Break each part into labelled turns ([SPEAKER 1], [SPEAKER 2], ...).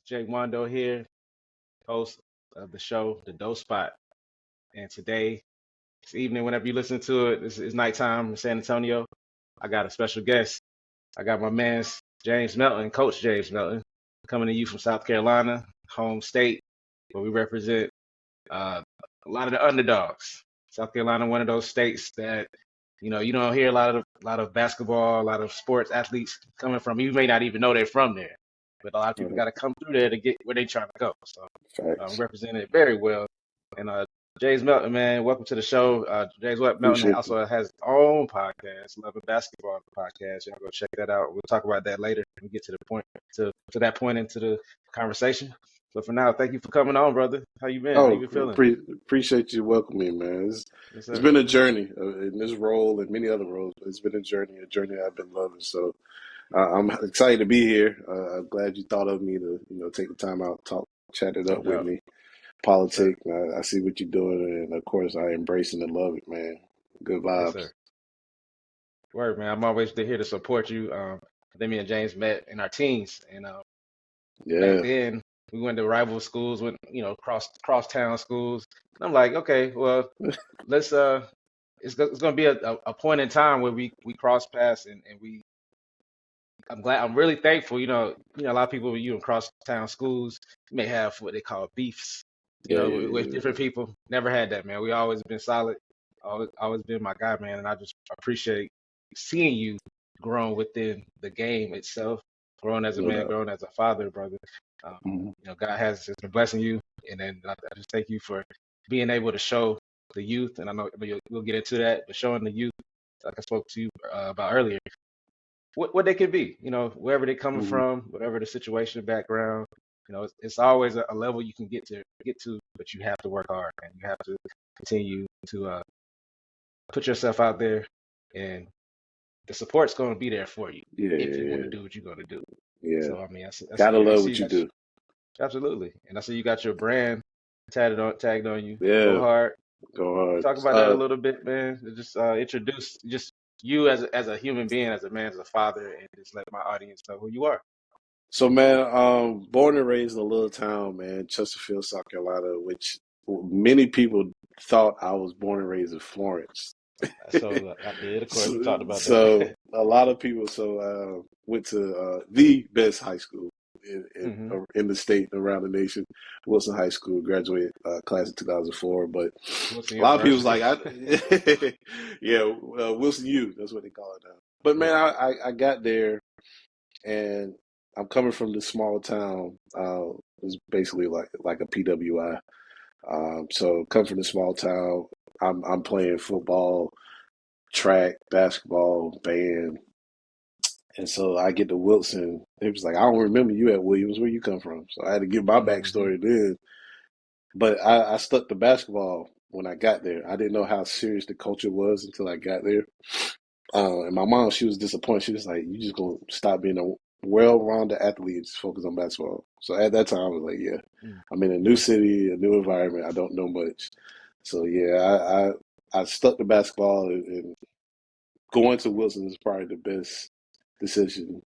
[SPEAKER 1] Jay Wando here, host of the show, The Dope Spot. And today, this evening, whenever you listen to it, this is nighttime in San Antonio. I got a special guest. I got my man James Melton, Coach James Melton, coming to you from South Carolina, home state, where we represent a lot of the underdogs. South Carolina, one of those states that you don't hear a lot of basketball, a lot of sports athletes coming from. You may not even know they're from there, but a lot of people
[SPEAKER 2] Right.
[SPEAKER 1] got to come through there to get where they trying to go. So
[SPEAKER 2] Facts.
[SPEAKER 1] represented it very well. And James Melton, man, welcome to the show. James Melton
[SPEAKER 2] Appreciate you.
[SPEAKER 1] also has his own podcast, Love and Basketball podcast. Y'all go check that out. We'll talk about that later when we get to the point to that point into the conversation. But for now, thank you for coming on, brother. How you been? How you
[SPEAKER 2] Oh,
[SPEAKER 1] been feeling?
[SPEAKER 2] appreciate you welcoming me, man.
[SPEAKER 1] Yes,
[SPEAKER 2] It's
[SPEAKER 1] sir.
[SPEAKER 2] been a journey in this role and many other roles. It's been a journey I've been loving. So I'm excited to be here. I'm glad you thought of me to, take the time out, talk, chat it
[SPEAKER 1] No
[SPEAKER 2] up with
[SPEAKER 1] doubt.
[SPEAKER 2] me.
[SPEAKER 1] Yes, sir.
[SPEAKER 2] Politics. I see what you're doing, and of course, I embrace and love it, man. Good
[SPEAKER 1] Yes,
[SPEAKER 2] vibes.
[SPEAKER 1] sir. Word, man. I'm always here to support you. Then me and James met in our teens, and back
[SPEAKER 2] Yeah.
[SPEAKER 1] then we went to rival schools, went cross town schools. And I'm like, okay, well, let's it's gonna be a point in time where we cross paths and we. I'm really thankful. A lot of people in cross town schools may have what they call beefs.
[SPEAKER 2] Yeah,
[SPEAKER 1] With
[SPEAKER 2] yeah,
[SPEAKER 1] different people. Never had that, man. We always been solid. Always been my guy, man. And I just appreciate seeing you growing within the game itself, growing as a
[SPEAKER 2] no
[SPEAKER 1] man,
[SPEAKER 2] doubt.
[SPEAKER 1] growing as a father, brother. Um,
[SPEAKER 2] Mhm.
[SPEAKER 1] God has just been blessing you, and then I just thank you for being able to show the youth. And I know we'll get into that, but showing the youth, like I spoke to you about earlier, what they could be, wherever they're coming
[SPEAKER 2] Mhm.
[SPEAKER 1] from, whatever the situation, background. It's always a level you can get to, but you have to work hard and you have to continue to put yourself out there, and the support's going to be there for you
[SPEAKER 2] Yeah,
[SPEAKER 1] if you want
[SPEAKER 2] yeah,
[SPEAKER 1] to do what you're going to do.
[SPEAKER 2] yeah.
[SPEAKER 1] So I mean, I see
[SPEAKER 2] Gotta
[SPEAKER 1] you. I
[SPEAKER 2] love
[SPEAKER 1] see
[SPEAKER 2] what
[SPEAKER 1] you
[SPEAKER 2] you
[SPEAKER 1] got
[SPEAKER 2] do.
[SPEAKER 1] absolutely, and I see you got your brand tagged on you. Go
[SPEAKER 2] Yeah,
[SPEAKER 1] hard.
[SPEAKER 2] go hard.
[SPEAKER 1] Talk about that a little bit, man. Just introduce just you as a human being, as a man, as a father, and just let my audience know who you are.
[SPEAKER 2] So man, born and raised in a little town, man, Chesterfield, South Carolina, which many people thought I was born and raised in Florence.
[SPEAKER 1] So I did, of course. We
[SPEAKER 2] So,
[SPEAKER 1] talked about
[SPEAKER 2] so
[SPEAKER 1] that.
[SPEAKER 2] a lot of people went to the best high school
[SPEAKER 1] hmm
[SPEAKER 2] in the state and around the nation, Wilson High School, graduated class of 2004. But
[SPEAKER 1] Wilson
[SPEAKER 2] a lot of people's
[SPEAKER 1] University.
[SPEAKER 2] like, yeah, Wilson U, that's what they call it now. But man,
[SPEAKER 1] Right.
[SPEAKER 2] I got there and I'm coming from this small town. It's basically like a PWI. So come from this small town. I'm playing football, track, basketball, band, and so I get to Wilson. It was like, I don't remember you at Williams. Where you come from? So I had to give my
[SPEAKER 1] hmm
[SPEAKER 2] backstory then. But I stuck to basketball when I got there. I didn't know how serious the culture was until I got there. And my mom, she was disappointed. She was like, "You just gonna stop being a well-rounded athlete and just focus on basketball." So at that time, I was like, "Yeah, I'm in a new city, a new environment. I don't know much." So yeah, I stuck to basketball, and going to Wilson is probably the best decision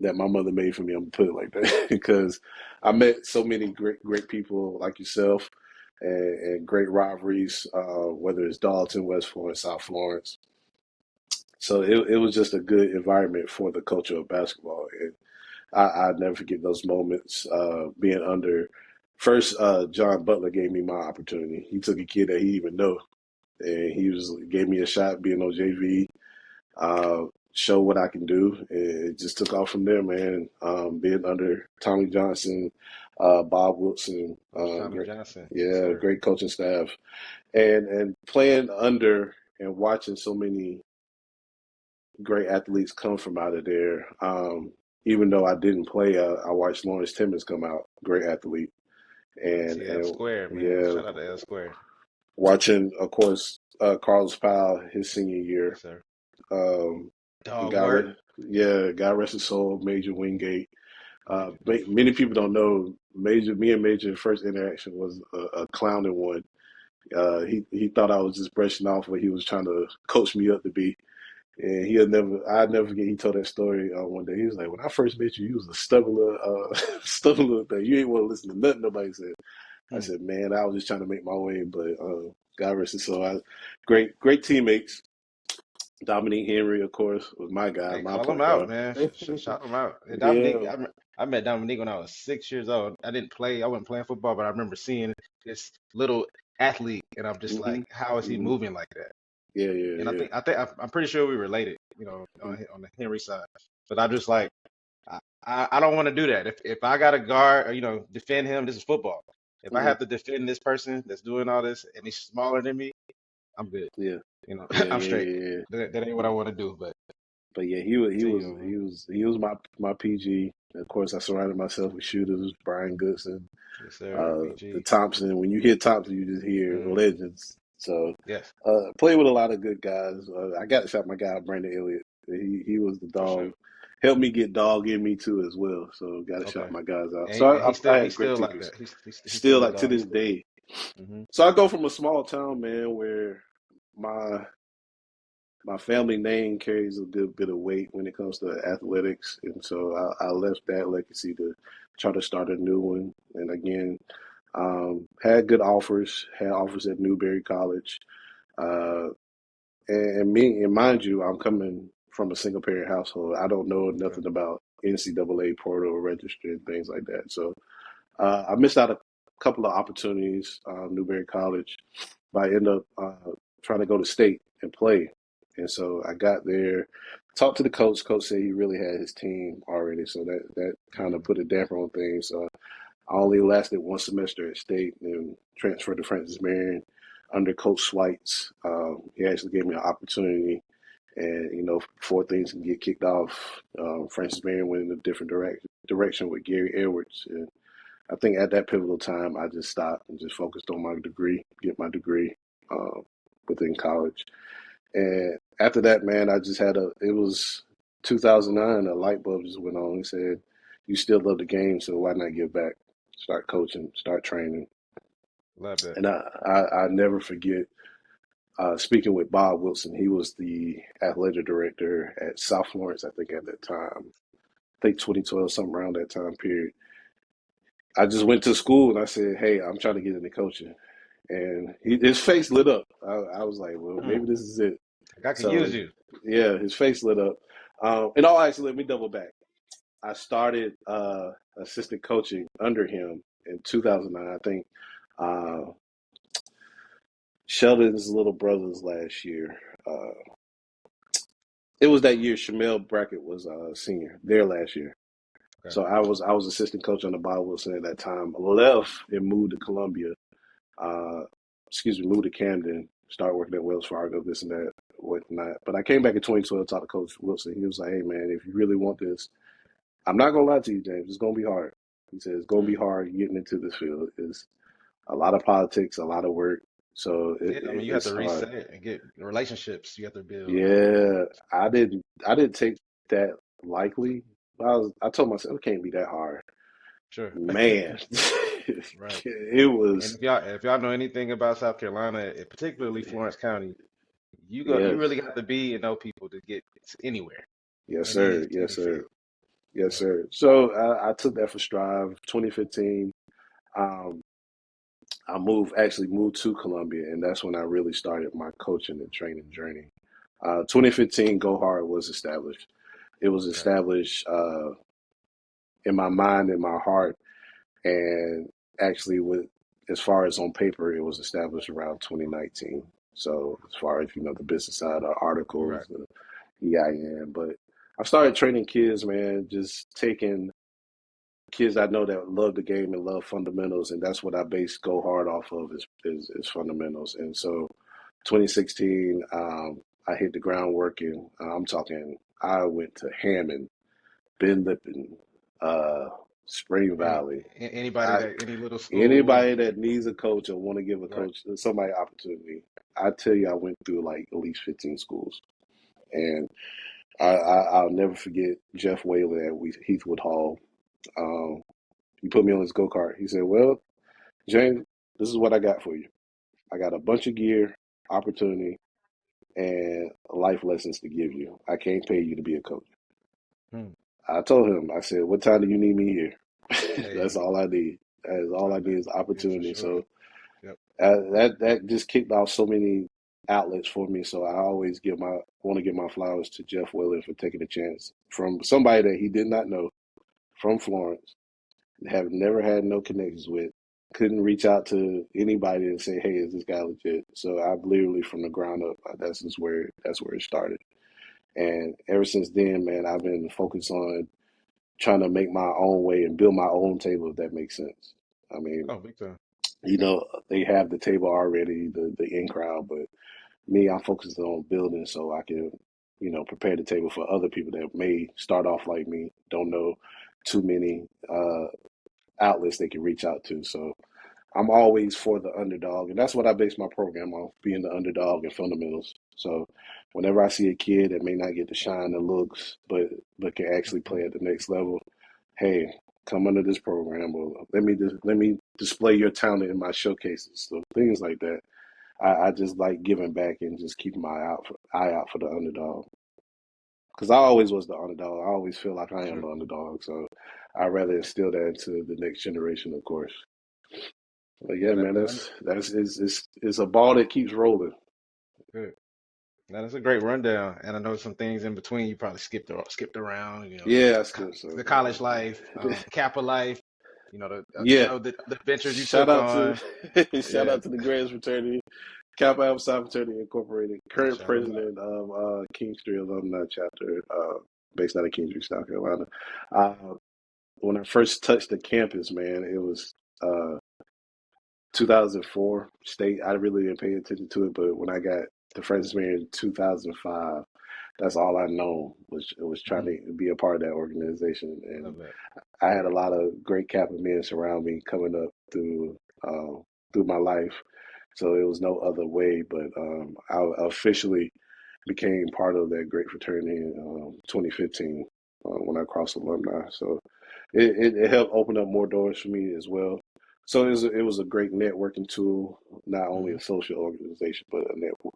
[SPEAKER 2] that my mother made for me. I'm gonna put it like that because I met so many great people like yourself, and great rivalries. Whether it's Dalton, West Florence, South Florence. So it was just a good environment for the culture of basketball. And I'll never forget those moments being under. First, John Butler gave me my opportunity. He took a kid that he didn't even know, and gave me a shot being on JV, show what I can do. And it just took off from there, man. Being under Tommy Johnson, Bob Wilson,
[SPEAKER 1] Coach Tommy Johnson. Yes,
[SPEAKER 2] yeah,
[SPEAKER 1] sir.
[SPEAKER 2] great coaching staff, and playing under and watching so many great athletes come from out of there. Even though I didn't play, I watched Lawrence Timmons come out, great athlete,
[SPEAKER 1] Yes,
[SPEAKER 2] and
[SPEAKER 1] L
[SPEAKER 2] and
[SPEAKER 1] Square, man.
[SPEAKER 2] yeah,
[SPEAKER 1] Shout out to L Square.
[SPEAKER 2] watching, of course, Carlos Powell his senior year.
[SPEAKER 1] Yes, sir.
[SPEAKER 2] Um,
[SPEAKER 1] Dog work.
[SPEAKER 2] God rest his soul, Major Wingate.
[SPEAKER 1] Major,
[SPEAKER 2] Many
[SPEAKER 1] definitely.
[SPEAKER 2] people don't know me and Major first interaction was a clowning one. He thought I was just brushing off what he was trying to coach me up to be. And I'd never forget, he told that story one day. He was like, when I first met you, you was a stubborn little, stubborn little thing. You ain't want to listen to nothing nobody said. I
[SPEAKER 1] Hmm.
[SPEAKER 2] said, man, I was just trying to make my way, but God rest his soul. Great teammates. Dominique Henry, of course, was my guy,
[SPEAKER 1] Hey,
[SPEAKER 2] my
[SPEAKER 1] call him
[SPEAKER 2] point
[SPEAKER 1] out,
[SPEAKER 2] guard.
[SPEAKER 1] man. Shout him out. And Dominique,
[SPEAKER 2] Yeah.
[SPEAKER 1] I met Dominique when I was 6 years old. I didn't play, I wasn't playing football, but I remember seeing this little athlete, and I'm just
[SPEAKER 2] hmm
[SPEAKER 1] like, how is he
[SPEAKER 2] hmm
[SPEAKER 1] moving like that?
[SPEAKER 2] Yeah, yeah,
[SPEAKER 1] And
[SPEAKER 2] yeah.
[SPEAKER 1] I'm pretty sure we related, on the Henry side. But I just like, I don't want to do that. If I got to guard or defend him, this is football. If I
[SPEAKER 2] hmm
[SPEAKER 1] have to defend this person that's doing all this and he's smaller than me, I'm good.
[SPEAKER 2] Yeah, yeah,
[SPEAKER 1] I'm
[SPEAKER 2] yeah,
[SPEAKER 1] straight.
[SPEAKER 2] yeah, yeah.
[SPEAKER 1] That ain't what I want to do. But
[SPEAKER 2] But yeah,
[SPEAKER 1] continue, man.
[SPEAKER 2] he was my PG. Of course, I surrounded myself with shooters, Brian Goodson,
[SPEAKER 1] Yes, sir.
[SPEAKER 2] the
[SPEAKER 1] PG.
[SPEAKER 2] Thompson. When you hear Thompson, you just hear
[SPEAKER 1] Mm,
[SPEAKER 2] legends. So,
[SPEAKER 1] yes,
[SPEAKER 2] played with a lot of good guys. I got to shout my guy Brandon Elliott. He was the
[SPEAKER 1] for sure.
[SPEAKER 2] dog. Helped me get dog in me too as well. So got to shout
[SPEAKER 1] Okay.
[SPEAKER 2] my guys out.
[SPEAKER 1] And,
[SPEAKER 2] So
[SPEAKER 1] and
[SPEAKER 2] I
[SPEAKER 1] he's
[SPEAKER 2] had great
[SPEAKER 1] still like
[SPEAKER 2] teammates.
[SPEAKER 1] that. He's still
[SPEAKER 2] Still
[SPEAKER 1] the
[SPEAKER 2] like to
[SPEAKER 1] dog. He's
[SPEAKER 2] this
[SPEAKER 1] still.
[SPEAKER 2] day.
[SPEAKER 1] Hmm.
[SPEAKER 2] So I go from a small town, man, where my my family name carries a good bit of weight when it comes to athletics, and so I left that legacy to try to start a new one. And again, had good offers, had offers at Newberry College, uh, and mind you, I'm coming from a single parent household. I don't know
[SPEAKER 1] Okay.
[SPEAKER 2] nothing about NCAA portal registry and things like that. So I missed out a couple of opportunities, Newberry College, but I ended up trying to go to state and play. And so I got there, talked to the coach. Coach said he really had his team already, so that kind of
[SPEAKER 1] Mm,
[SPEAKER 2] put a damper on things. So I only lasted one semester at state and transferred to Francis Marion under Coach Swites. He actually gave me an opportunity, and before things can get kicked off, Francis Marion went in a different direction with Gary Edwards, and I think at that pivotal time, I just stopped and just focused on my degree, get my degree uh, within college. And after that, man, I just it was 2009, a light bulb just went on. He said, you still love the game, so why not give back? Start coaching, start training.
[SPEAKER 1] love that.
[SPEAKER 2] And I never forget speaking with Bob Wilson. He was the athletic director at South Florence, I think, at that time. I think 2012, something around that time period. I just went to school and I said, "Hey, I'm trying to get into coaching," and his face lit up. I was like, "Well,
[SPEAKER 1] Mm,
[SPEAKER 2] maybe this is it."
[SPEAKER 1] like I could use
[SPEAKER 2] So,
[SPEAKER 1] you.
[SPEAKER 2] yeah, his face lit up. And actually, let me double back. I started assistant coaching under him in 2009. I think uh, Sheldon's little brother's last year. It was that year Shamel Brackett was senior, their last year.
[SPEAKER 1] Okay.
[SPEAKER 2] So I was assistant coach on the Bob Wilson at that time. Left and moved to Columbia. uh, moved to Camden, started working at Wells Fargo, this and that, whatnot. But I came back in 2012, talked to Coach Wilson. He was like, "Hey, man, if you really want this, I'm not gonna lie to you, James. It's gonna be hard." He said, "It's gonna be
[SPEAKER 1] Mm.
[SPEAKER 2] hard getting into this field. It's a lot of politics, a lot of work, so
[SPEAKER 1] Yeah, I mean, you have
[SPEAKER 2] it's
[SPEAKER 1] to
[SPEAKER 2] hard."
[SPEAKER 1] reset and get relationships. You have to build.
[SPEAKER 2] Yeah, I didn't take that lightly. I told myself it can't be that hard.
[SPEAKER 1] Sure.
[SPEAKER 2] Man,
[SPEAKER 1] Right.
[SPEAKER 2] it
[SPEAKER 1] And
[SPEAKER 2] was.
[SPEAKER 1] if y'all know anything about South Carolina, particularly Florence County, you
[SPEAKER 2] Yes,
[SPEAKER 1] really got to be and know people to get anywhere,
[SPEAKER 2] yes,
[SPEAKER 1] any
[SPEAKER 2] sir, yes,
[SPEAKER 1] any
[SPEAKER 2] sir.
[SPEAKER 1] field.
[SPEAKER 2] Yes,
[SPEAKER 1] Yeah.
[SPEAKER 2] sir. So I took that for Strive. 2015, um, actually moved to Columbia, and that's when I really started my coaching and training journey. 2015, Go Hard was established. It was
[SPEAKER 1] Okay.
[SPEAKER 2] established in my mind, in my heart, and actually, with as far as on paper, it was established around 2019. So as far as the business side of
[SPEAKER 1] Right.
[SPEAKER 2] articles, the EIN, but I started training kids, man, just taking kids I know that love the game and love fundamentals, and that's what I base Go Hard off of is fundamentals. And so, 2016, I hit the ground working. I'm talking. I went to Hammond, Ben Lippen, uh, Spring
[SPEAKER 1] Any
[SPEAKER 2] Valley.
[SPEAKER 1] anybody
[SPEAKER 2] I
[SPEAKER 1] that any little school.
[SPEAKER 2] Anybody that needs a coach or want to give a
[SPEAKER 1] Right.
[SPEAKER 2] coach somebody opportunity. I tell you, I went through like at least 15 schools, and I'll never forget Jeff Whalen at Heathwood Hall. Um, he put me on his go kart. He said, "Well, James, this is what I got for you. I got a bunch of gear, opportunity. and life lessons to give you. I can't pay you to be a coach.
[SPEAKER 1] Hmm.
[SPEAKER 2] I told him, I said, what time do you need me here? That's
[SPEAKER 1] Hey,
[SPEAKER 2] all I need. That is all I need is
[SPEAKER 1] yeah, for
[SPEAKER 2] opportunity.
[SPEAKER 1] sure.
[SPEAKER 2] So
[SPEAKER 1] Yep.
[SPEAKER 2] that just kicked off so many outlets for me. So I always want to give my flowers to Jeff Wheeler for taking a chance from somebody that he did not know from Florence, have never had no connections with, couldn't reach out to anybody and say, "Hey, is this guy legit?" So I've literally from the ground up. That's where it started. And ever since then, man, I've been focused on trying to make my own way and build my own table, if that makes sense. I mean,
[SPEAKER 1] Oh, big time.
[SPEAKER 2] they have the table already, the in crowd, but me, I'm focused on building so I can, prepare the table for other people that may start off like me, don't know too many outlets they can reach out to. So I'm always for the underdog, and that's what I base my program on, being the underdog and fundamentals. So whenever I see a kid that may not get the shine the looks, but can actually
[SPEAKER 1] Mhm.
[SPEAKER 2] play at the next level, hey, come under this program, or let me display your talent in my showcases. So things like that. I just like giving back and just keeping my eye out for the underdog. Because I always was the underdog. I always feel like
[SPEAKER 1] For
[SPEAKER 2] I am
[SPEAKER 1] sure.
[SPEAKER 2] the underdog. So I'd rather instill that into the next generation, of course. But yeah,
[SPEAKER 1] Yeah,
[SPEAKER 2] man, it's a ball that keeps rolling.
[SPEAKER 1] good. Now, that's a great rundown, and I know some things in between you probably skipped around.
[SPEAKER 2] Yeah, I skipped some.
[SPEAKER 1] The college life,
[SPEAKER 2] Yeah.
[SPEAKER 1] Kappa life.
[SPEAKER 2] Yeah.
[SPEAKER 1] The adventures you
[SPEAKER 2] Shout
[SPEAKER 1] took
[SPEAKER 2] out to
[SPEAKER 1] on.
[SPEAKER 2] shout
[SPEAKER 1] Yeah,
[SPEAKER 2] out to the Grants fraternity, Kappa Alpha Psi Fraternity Incorporated, current
[SPEAKER 1] shout them out.
[SPEAKER 2] president of Kingstree Alumni Chapter, based out of Kingstree, South Carolina. Uh, when I first touched the campus, man, it was uh, 2004 state. I really didn't pay attention to it, but when I got the freshman year in 2005, that's all I know was trying
[SPEAKER 1] Mhm.
[SPEAKER 2] to be a part of that organization. And
[SPEAKER 1] Love that.
[SPEAKER 2] I had a lot of great Kappa men surround me coming up through my life. So it was no other way, but I officially became part of that great fraternity in 2015 when I crossed alumni. So it helped open up more doors for me as well. So it was a great networking tool, not only
[SPEAKER 1] Hmm.
[SPEAKER 2] a social organization, but a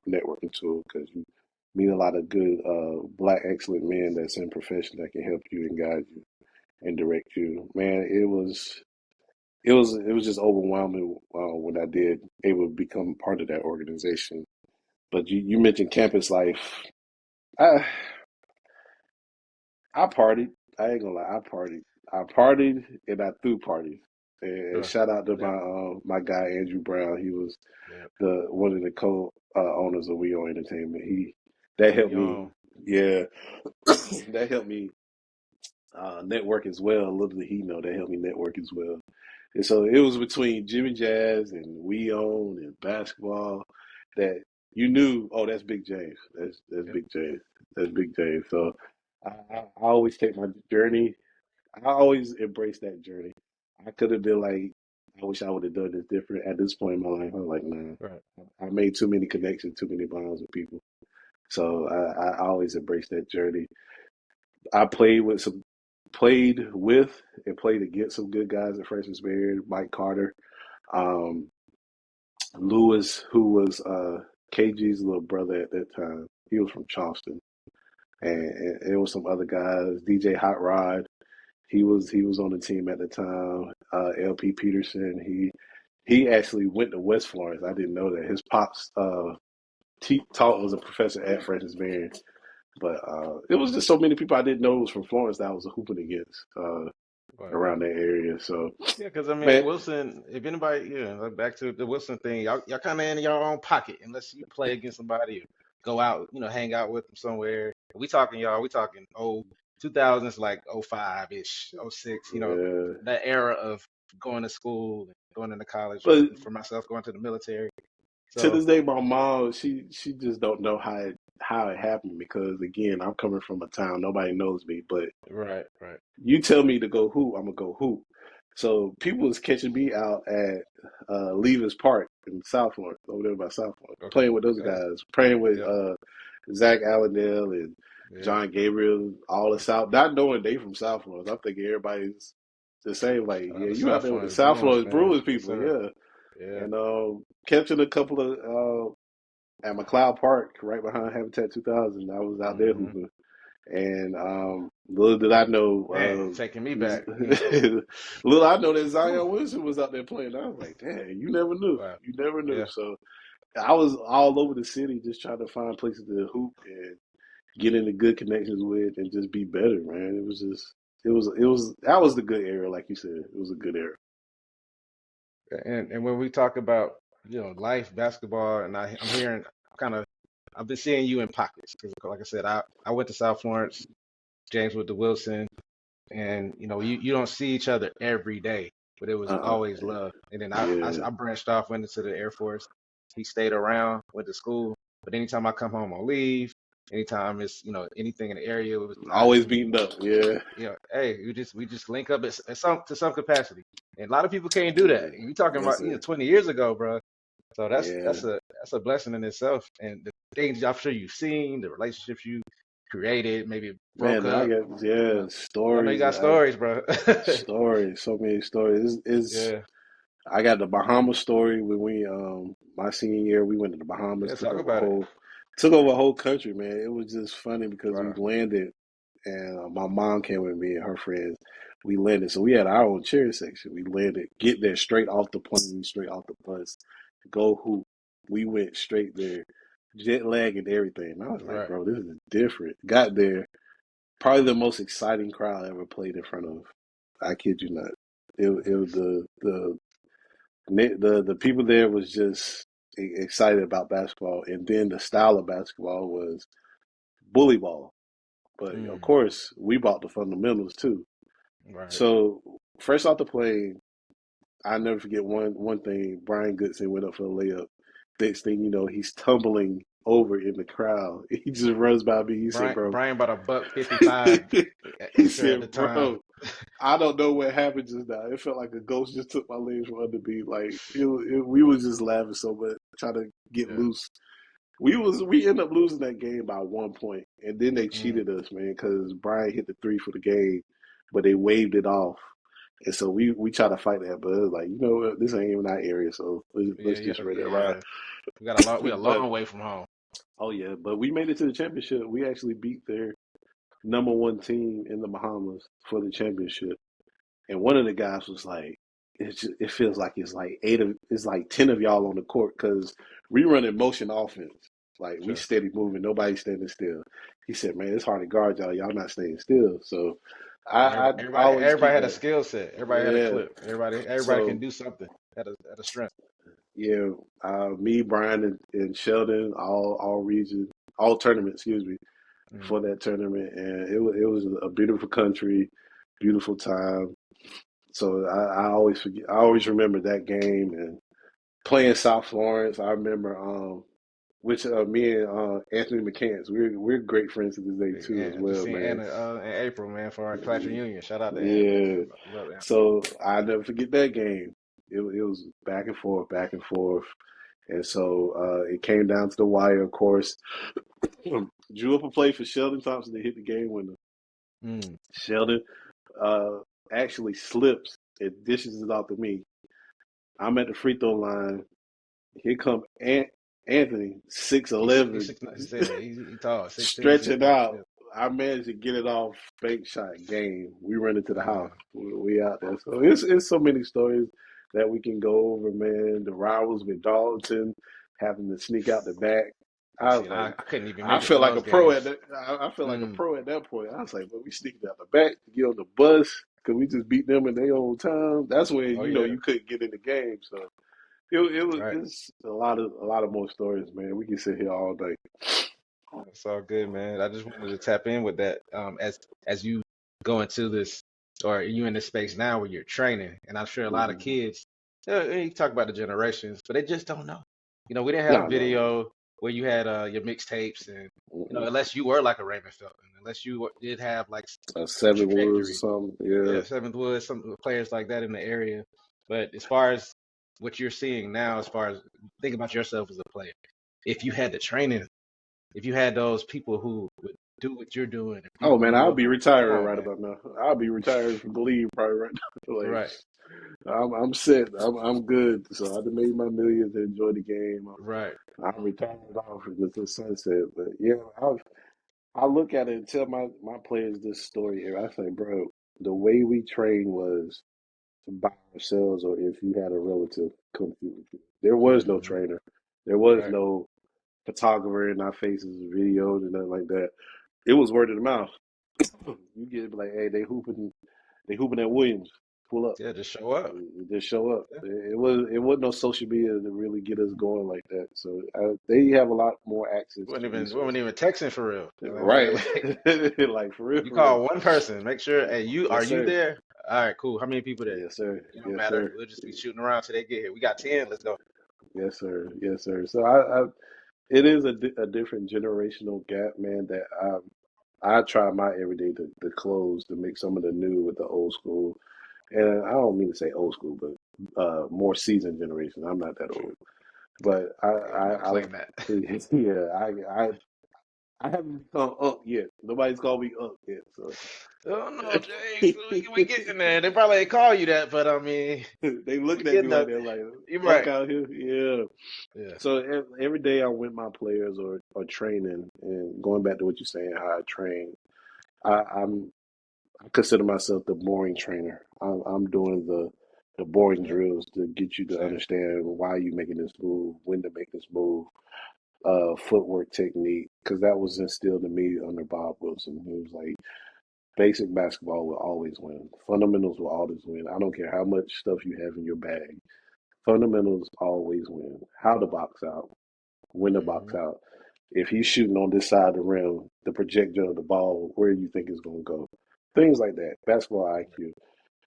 [SPEAKER 2] networking tool because you meet a lot of good black excellent men that's in profession that can help you and guide you and direct you. Man, it was just overwhelming when I did able to become part of that organization. But you mentioned campus life. I I partied. I ain't gonna lie. I partied and I threw parties. And
[SPEAKER 1] Sure.
[SPEAKER 2] shout out to
[SPEAKER 1] Yep.
[SPEAKER 2] my guy Andrew Brown. He was
[SPEAKER 1] Yep.
[SPEAKER 2] the one of the co owners of We Own Entertainment. That helped
[SPEAKER 1] We
[SPEAKER 2] me.
[SPEAKER 1] on.
[SPEAKER 2] Yeah, that helped me network as well. Little did he know that helped me network as well. And so it was between Jimmy Jazz and We Own and basketball that you knew, oh, that's Big James. That's
[SPEAKER 1] Yep.
[SPEAKER 2] Big James. That's Big James. So I always take my journey. I always embrace that journey. I could have been like, I wish I would have done this different at this point in my life. I'm like, nah,
[SPEAKER 1] Right.
[SPEAKER 2] I made too many connections, too many bonds with people. So I always embrace that journey. I played with and played against some good guys at Fredericksburg. Mike Carter, um, Lewis, who was KG's little brother at that time. He was from Charleston,
[SPEAKER 1] Okay.
[SPEAKER 2] and it was some other guys. DJ Hot Rod, he was on the team at the time. LP Peterson, he actually went to West Florence. I didn't know that. His pops taught was a professor at Fredericksburg. But it was just so many people I didn't know was from Florence that I was hooping against
[SPEAKER 1] Right.
[SPEAKER 2] around
[SPEAKER 1] Right.
[SPEAKER 2] that area. So,
[SPEAKER 1] Yeah, because I mean
[SPEAKER 2] man,
[SPEAKER 1] Wilson. If anybody, yeah, like back to the Wilson thing, y'all kind of in your own pocket unless you play against somebody or go out, hang out with them somewhere. We talking y'all. We talking 2000s like 05 ish, '06.
[SPEAKER 2] yeah.
[SPEAKER 1] That era of going to school, and going into college,
[SPEAKER 2] But
[SPEAKER 1] for myself going to the military.
[SPEAKER 2] to
[SPEAKER 1] So
[SPEAKER 2] this day, my mom, she just don't know how it happened because again, I'm coming from a town nobody knows me, but
[SPEAKER 1] right, right,
[SPEAKER 2] you tell me to go hoop, I'm gonna go hoop. So people was catching me out at Levis Park in South Florida, over there by South Florida,
[SPEAKER 1] okay,
[SPEAKER 2] playing with those
[SPEAKER 1] oh,
[SPEAKER 2] guys, playing with
[SPEAKER 1] yep,
[SPEAKER 2] Zach Allendale and
[SPEAKER 1] yeah.
[SPEAKER 2] John Gabriel, all the South, not knowing they from South Florida. I'm thinking everybody's the same. Like,
[SPEAKER 1] Shout out
[SPEAKER 2] yeah,
[SPEAKER 1] to
[SPEAKER 2] you out
[SPEAKER 1] South
[SPEAKER 2] there with the
[SPEAKER 1] Florence
[SPEAKER 2] South
[SPEAKER 1] Bruins,
[SPEAKER 2] Florida
[SPEAKER 1] man.
[SPEAKER 2] Brewers
[SPEAKER 1] Yes,
[SPEAKER 2] people,
[SPEAKER 1] sir.
[SPEAKER 2] yeah.
[SPEAKER 1] Yeah,
[SPEAKER 2] And catching a couple of at McLeod Park, right behind Habitat 2000. I was out there
[SPEAKER 1] Hmm.
[SPEAKER 2] hooping, and little did I
[SPEAKER 1] Man,
[SPEAKER 2] know,
[SPEAKER 1] you're taking me back. Mm.
[SPEAKER 2] little I know that
[SPEAKER 1] Whew.
[SPEAKER 2] Zion Williamson was out there playing. I was like, "Dang, you never knew.
[SPEAKER 1] Wow.
[SPEAKER 2] You never knew."
[SPEAKER 1] Yeah.
[SPEAKER 2] So I was all over the city just trying to find places to hoop and get into good connections with, and just be better, man. It was just, it was that was the good era, like you said. It was a good era.
[SPEAKER 1] And when we talk about, life, basketball, and I'm hearing kind of, I've been seeing you in pockets. 'Cause like I said, I went to South Florence, James went to Wilson, and you don't see each other every day, but it was
[SPEAKER 2] Uh,
[SPEAKER 1] always love. And then
[SPEAKER 2] yeah,
[SPEAKER 1] I branched off, went into the Air Force. He stayed around, went to school, but anytime I come home on leave, anytime it's anything in the area, it was
[SPEAKER 2] always beaten up. Yeah,
[SPEAKER 1] hey, we just link up at some to some capacity. And a lot of people can't do that.
[SPEAKER 2] yeah,
[SPEAKER 1] You talking
[SPEAKER 2] yes,
[SPEAKER 1] about
[SPEAKER 2] sir.
[SPEAKER 1] 20 years ago, bro. So that's
[SPEAKER 2] Yeah,
[SPEAKER 1] that's a that's a blessing in itself. And the things I'm sure you've seen, the relationships you created, maybe broke
[SPEAKER 2] man. I
[SPEAKER 1] up,
[SPEAKER 2] got
[SPEAKER 1] you know. 'Cause I know you
[SPEAKER 2] stories.
[SPEAKER 1] got stories, bro.
[SPEAKER 2] Stories. So many stories. Is
[SPEAKER 1] Yeah,
[SPEAKER 2] I got the Bahamas story when we my senior year we went to the Bahamas,
[SPEAKER 1] yeah. Talk about it.
[SPEAKER 2] took over a whole country, man. It was just funny because we
[SPEAKER 1] Wow.
[SPEAKER 2] landed and my mom came with me and her friends. We landed, so we had our own cheer section. We landed, get there straight off the plane, straight off the bus, go hoop. We went straight there, jet lag and everything. And I was like,
[SPEAKER 1] Right.
[SPEAKER 2] bro, this is different. Got there, probably the most exciting crowd I ever played in front of. I kid you not. It was the people there was just excited about basketball, and then the style of basketball was bully ball. But of
[SPEAKER 1] Mm,
[SPEAKER 2] course, we bought the fundamentals too.
[SPEAKER 1] right.
[SPEAKER 2] So first off the plane, I never forget one thing. Brian Goodson went up for a layup. Next thing you know, he's tumbling over in the crowd. He just runs by me. He said,
[SPEAKER 1] Brian
[SPEAKER 2] "Bro,"
[SPEAKER 1] Brian bought a buck 55.
[SPEAKER 2] he
[SPEAKER 1] I'm sure at the
[SPEAKER 2] said,
[SPEAKER 1] time.
[SPEAKER 2] "Bro, I don't know what happened just now. It felt like a ghost just took my legs from under me. Like we was just laughing so much, trying to get
[SPEAKER 1] Yeah.
[SPEAKER 2] loose. We ended up losing that game by 1 point, and then they
[SPEAKER 1] Mm,
[SPEAKER 2] cheated us, man, because Brian hit the three for the game, but they waved it off, and so we tried to fight that, but it was like, you know what, this ain't even our area, so
[SPEAKER 1] yeah,
[SPEAKER 2] let's
[SPEAKER 1] yeah,
[SPEAKER 2] just ready to ride.
[SPEAKER 1] yeah. We got a
[SPEAKER 2] But
[SPEAKER 1] long way from home.
[SPEAKER 2] oh yeah, but we made it to the championship. We actually beat their number one team in the Bahamas for the championship. And one of the guys was like, it feels like it's like 10 of y'all on the court because we running motion offense. Like we
[SPEAKER 1] Sure.
[SPEAKER 2] steady moving, nobody standing still. He said, man, it's hard to guard y'all. Y'all not staying still. So I
[SPEAKER 1] Everybody,
[SPEAKER 2] always
[SPEAKER 1] everybody
[SPEAKER 2] keep
[SPEAKER 1] had a
[SPEAKER 2] that.
[SPEAKER 1] skill set. Everybody had a
[SPEAKER 2] Yeah.
[SPEAKER 1] clip. Everybody can
[SPEAKER 2] So
[SPEAKER 1] do something. Had a strength.
[SPEAKER 2] yeah, me, Brian, and Sheldon, all region, all tournament, excuse me,
[SPEAKER 1] Mm.
[SPEAKER 2] for that tournament, and it was a beautiful country, beautiful time. So I always forget. I always remember that game and playing South Florence. I remember which me and Anthony McCants. We're great friends to this day too as
[SPEAKER 1] Yeah, just
[SPEAKER 2] well,
[SPEAKER 1] seen
[SPEAKER 2] man.
[SPEAKER 1] Anna in April, man, for our class reunion. Shout out to Ann.
[SPEAKER 2] Yeah.
[SPEAKER 1] Love Ann.
[SPEAKER 2] So I never forget that game. It was back and forth, and so it came down to the wire. Of course, drew up a play for Sheldon Thompson to hit the game winner.
[SPEAKER 1] Mm.
[SPEAKER 2] Sheldon uh, actually slips and dishes it off to me. I'm at the free throw line. Here come Anthony,
[SPEAKER 1] He's
[SPEAKER 2] 6'11",
[SPEAKER 1] 6'9". He tall, 6'10",
[SPEAKER 2] stretching
[SPEAKER 1] 6'9".
[SPEAKER 2] out.
[SPEAKER 1] Yeah.
[SPEAKER 2] I managed to get it off fake shot game. We run into the house.
[SPEAKER 1] Wow.
[SPEAKER 2] We out there. So it's so many stories that we can go over, man. The rivals with Darlington having to sneak out the back.
[SPEAKER 1] I
[SPEAKER 2] I
[SPEAKER 1] see.
[SPEAKER 2] was like,
[SPEAKER 1] I couldn't even
[SPEAKER 2] I
[SPEAKER 1] make it to
[SPEAKER 2] felt like a
[SPEAKER 1] those
[SPEAKER 2] pro at
[SPEAKER 1] games.
[SPEAKER 2] that. I felt like a
[SPEAKER 1] Mm.
[SPEAKER 2] pro at that point. I was like, but we sneaking out the back to get on the bus because we just beat them in their own time. That's when
[SPEAKER 1] Oh yeah.
[SPEAKER 2] you couldn't get in the game. So it was
[SPEAKER 1] Right.
[SPEAKER 2] it's a lot of more stories, man. We can sit here all day.
[SPEAKER 1] It's all good, man. I just wanted to tap in with that. As you go into this, or you in this space now where you're training, and I'm sure a lot of
[SPEAKER 2] Mm-hmm.
[SPEAKER 1] kids, you talk about the generations, but they just don't know. We didn't have
[SPEAKER 2] No, no.
[SPEAKER 1] video where you had your mixtapes, and
[SPEAKER 2] Mm-mm.
[SPEAKER 1] unless you were like a Raymond Felton, unless you did have like a
[SPEAKER 2] Seven Woods or
[SPEAKER 1] trajectory.
[SPEAKER 2] something. Yeah.
[SPEAKER 1] Yeah, Seventh Woods, some players like that in the area. But as far as what you're seeing now, as far as think about yourself as a player, if you had the training, if you had those people who would do what you're doing, and
[SPEAKER 2] Oh
[SPEAKER 1] people
[SPEAKER 2] man,
[SPEAKER 1] who
[SPEAKER 2] I'll
[SPEAKER 1] know,
[SPEAKER 2] be
[SPEAKER 1] come
[SPEAKER 2] retiring
[SPEAKER 1] on,
[SPEAKER 2] right
[SPEAKER 1] man,
[SPEAKER 2] about now. I'll be retired from the league probably right now. Like
[SPEAKER 1] right?
[SPEAKER 2] I'm set. I'm good. So I done made my millions to enjoy the game.
[SPEAKER 1] Right.
[SPEAKER 2] I'm retired off into the sunset. But yeah, I look at it and tell my players this story here. I say, bro, the way we train was by ourselves, or if you had a relative come through with you. There was no
[SPEAKER 1] Hmm.
[SPEAKER 2] trainer. There was
[SPEAKER 1] Right.
[SPEAKER 2] no photographer in our faces, videos, and nothing like that. It was word of the mouth. You get like, hey, they hooping at Williams. Pull up.
[SPEAKER 1] Yeah, just show up.
[SPEAKER 2] Just show up.
[SPEAKER 1] Yeah.
[SPEAKER 2] It wasn't no social media to really get us going like that. So they have a lot more access to
[SPEAKER 1] We weren't
[SPEAKER 2] resources.
[SPEAKER 1] even texting for real. You know what I'm saying?
[SPEAKER 2] Right.
[SPEAKER 1] Like
[SPEAKER 2] Like for real,
[SPEAKER 1] you
[SPEAKER 2] for real.
[SPEAKER 1] call one person, make sure, hey, are
[SPEAKER 2] Yes,
[SPEAKER 1] you
[SPEAKER 2] sir.
[SPEAKER 1] there? All right, cool. How many people there?
[SPEAKER 2] Yes, sir.
[SPEAKER 1] It don't
[SPEAKER 2] Yes,
[SPEAKER 1] matter.
[SPEAKER 2] sir.
[SPEAKER 1] We'll just be shooting around till they get here. We got 10. Let's go.
[SPEAKER 2] Yes, sir. Yes, sir. So it is a different generational gap, man. That I try my everyday to close to make some of the new with the old school. And I don't mean to say old school, but more seasoned generation. I'm not that old, but
[SPEAKER 1] Yeah, you gotta claim that.
[SPEAKER 2] yeah, I haven't become up yet. Nobody's called me up yet, so
[SPEAKER 1] Oh no, James, we getting there. They probably ain't call you that, but I mean,
[SPEAKER 2] they
[SPEAKER 1] we
[SPEAKER 2] looking at me
[SPEAKER 1] getting
[SPEAKER 2] like
[SPEAKER 1] up.
[SPEAKER 2] they're like
[SPEAKER 1] You're
[SPEAKER 2] Unc
[SPEAKER 1] right.
[SPEAKER 2] out here. Yeah.
[SPEAKER 1] Yeah.
[SPEAKER 2] So every day I'm with my players or training, and going back to what you're saying, how I train, I'm I consider myself the boring trainer. I'm doing the boring
[SPEAKER 1] Yep.
[SPEAKER 2] drills to get you to
[SPEAKER 1] Same.
[SPEAKER 2] understand why you making this move, when to make this move, footwork technique, because that was instilled in me under Bob Wilson. He was like, basic basketball will always win. Fundamentals will always win. I don't care how much stuff you have in your bag. Fundamentals always win. How to box out, when to box
[SPEAKER 1] Hmm.
[SPEAKER 2] out. If he's shooting on this side of the rim, the trajectory of the ball, where you think it's going to go. Things like that. Basketball IQ.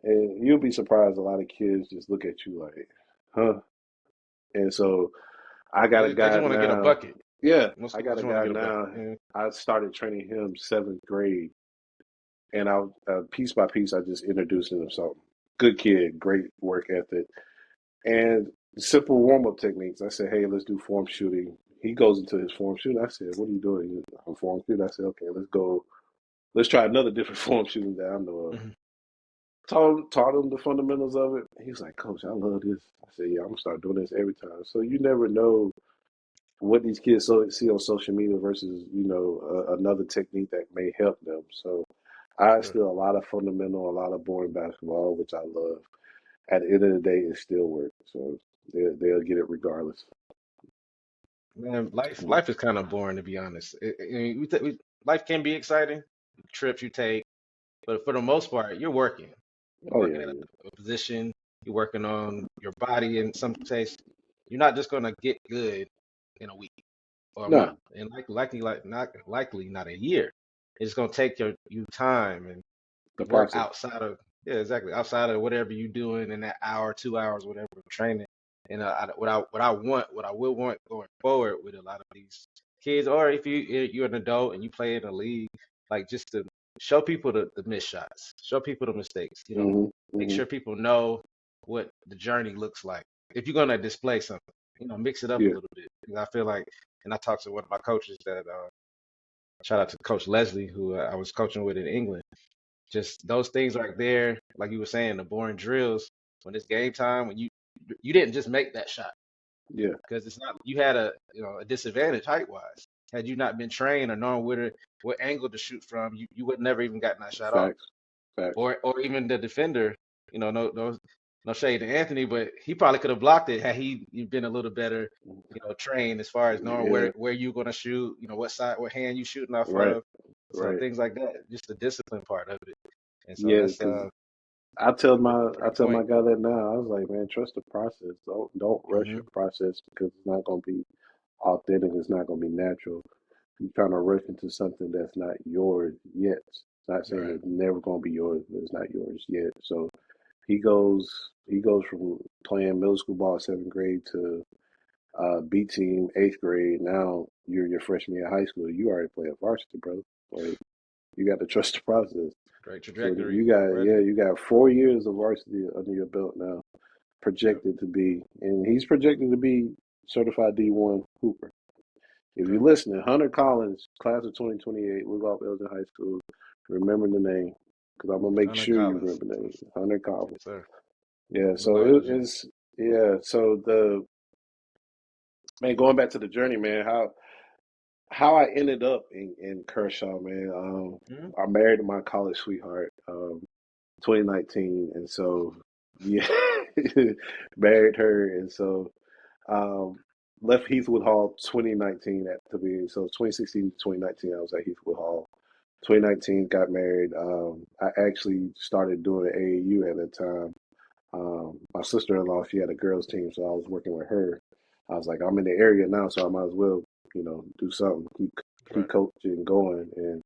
[SPEAKER 2] And you'll be surprised a lot of kids just look at you like, huh? And so I got a
[SPEAKER 1] They
[SPEAKER 2] guy
[SPEAKER 1] just want to get a
[SPEAKER 2] now.
[SPEAKER 1] bucket.
[SPEAKER 2] Yeah,
[SPEAKER 1] Most
[SPEAKER 2] I
[SPEAKER 1] kids
[SPEAKER 2] got a
[SPEAKER 1] just want to
[SPEAKER 2] guy
[SPEAKER 1] get a bucket.
[SPEAKER 2] now.
[SPEAKER 1] Yeah.
[SPEAKER 2] I started training him seventh grade, and I piece by piece I just introduced him to something. Good kid, great work ethic, and simple warm up techniques. I said, hey, let's do form shooting. He goes into his form shooting. I said, what are you doing? I'm form shooting. I said, okay, let's go. Let's try another different form shooting that I know of.
[SPEAKER 1] Mhm.
[SPEAKER 2] Taught him the fundamentals of it. He was like, Coach, I love this. I said, yeah, I'm gonna start doing this every time. So you never know what these kids see on social media versus another technique that may help them. So I
[SPEAKER 1] Sure.
[SPEAKER 2] still a lot of fundamental, a lot of boring basketball, which I love. At the end of the day, it still works. So they'll get it regardless.
[SPEAKER 1] Man,
[SPEAKER 2] Mm.
[SPEAKER 1] life is kind of boring to be honest. Life can be exciting, trips you take, but for the most part, you're working. You're
[SPEAKER 2] Oh
[SPEAKER 1] working
[SPEAKER 2] yeah,
[SPEAKER 1] at
[SPEAKER 2] yeah.
[SPEAKER 1] a position. You're working on your body in some case. You're not just gonna get good in a week or a month,
[SPEAKER 2] No,
[SPEAKER 1] and likely not a year. It's gonna take you time and
[SPEAKER 2] the
[SPEAKER 1] work
[SPEAKER 2] process.
[SPEAKER 1] outside of, yeah, exactly, outside of whatever you doing in that hour, 2 hours, whatever of training. And what I will want going forward with a lot of these kids, or if you're an adult and you play in a league, like just to show people the missed shots, show people the mistakes,
[SPEAKER 2] Hmm.
[SPEAKER 1] make
[SPEAKER 2] Hmm.
[SPEAKER 1] sure people know what the journey looks like. If you're gonna display something, mix it up a
[SPEAKER 2] Yeah,
[SPEAKER 1] little bit. Because I feel like, and I talked to one of my coaches that shout out to Coach Leslie, who I was coaching with in England. Just those things right there, like you were saying, the boring drills. When it's game time, when you didn't just make that shot
[SPEAKER 2] yeah.
[SPEAKER 1] because it's not you had a disadvantage height wise. Had you not been trained or known what angle to shoot from, you would never even gotten that shot off.
[SPEAKER 2] Facts, facts.
[SPEAKER 1] Or even the defender, no shade to Anthony, but he probably could have blocked it had he been a little better, trained as far as knowing
[SPEAKER 2] Yeah,
[SPEAKER 1] where you're gonna shoot, what hand you shooting off
[SPEAKER 2] right,
[SPEAKER 1] of. So
[SPEAKER 2] right.
[SPEAKER 1] things like that, just the discipline part of it. And so
[SPEAKER 2] Yeah,
[SPEAKER 1] that's
[SPEAKER 2] because I
[SPEAKER 1] great
[SPEAKER 2] tell my
[SPEAKER 1] point.
[SPEAKER 2] guy that now. I was like, man, trust the process. Don't rush
[SPEAKER 1] Hmm.
[SPEAKER 2] your process because it's not gonna be authentic. It's not gonna be natural. You're trying to rush into something that's not yours yet. It's not saying
[SPEAKER 1] Right.
[SPEAKER 2] it's never gonna be yours, but it's not yours yet. So he goes from playing middle school ball seventh grade to B team eighth grade. Now you're your freshman year of high school. You already play a varsity, bro. Like you got to trust the process.
[SPEAKER 1] Great
[SPEAKER 2] So that
[SPEAKER 1] trajectory already.
[SPEAKER 2] you got 4 years of varsity under your belt now,
[SPEAKER 1] Yep.
[SPEAKER 2] projected to be, and he's projected to be certified D1 Hooper. If
[SPEAKER 1] Okay.
[SPEAKER 2] you're listening, Hunter Collins, class of 2028, Live off Elgin High School. Remember the name, because I'm gonna make
[SPEAKER 1] Hunter
[SPEAKER 2] sure you
[SPEAKER 1] Collins.
[SPEAKER 2] remember the name. Hunter Collins.
[SPEAKER 1] Yes, sir.
[SPEAKER 2] Yeah,
[SPEAKER 1] Look
[SPEAKER 2] so
[SPEAKER 1] like
[SPEAKER 2] it
[SPEAKER 1] legit.
[SPEAKER 2] is. Yeah, so the man, going back to the journey, man, how I ended up in Kershaw, man.
[SPEAKER 1] Mhm.
[SPEAKER 2] I married my college sweetheart, 2019, and so yeah, married her, and so um, left Heathwood Hall 2019 at to be so 2016 to 2019 I was at Heathwood Hall. 2019 got married. I actually started doing AAU at that time. My sister-in-law, she had a girls team, so I was working with her. I was like, I'm in the area now, so I might as well, do something, keep
[SPEAKER 1] Right.
[SPEAKER 2] coaching going, and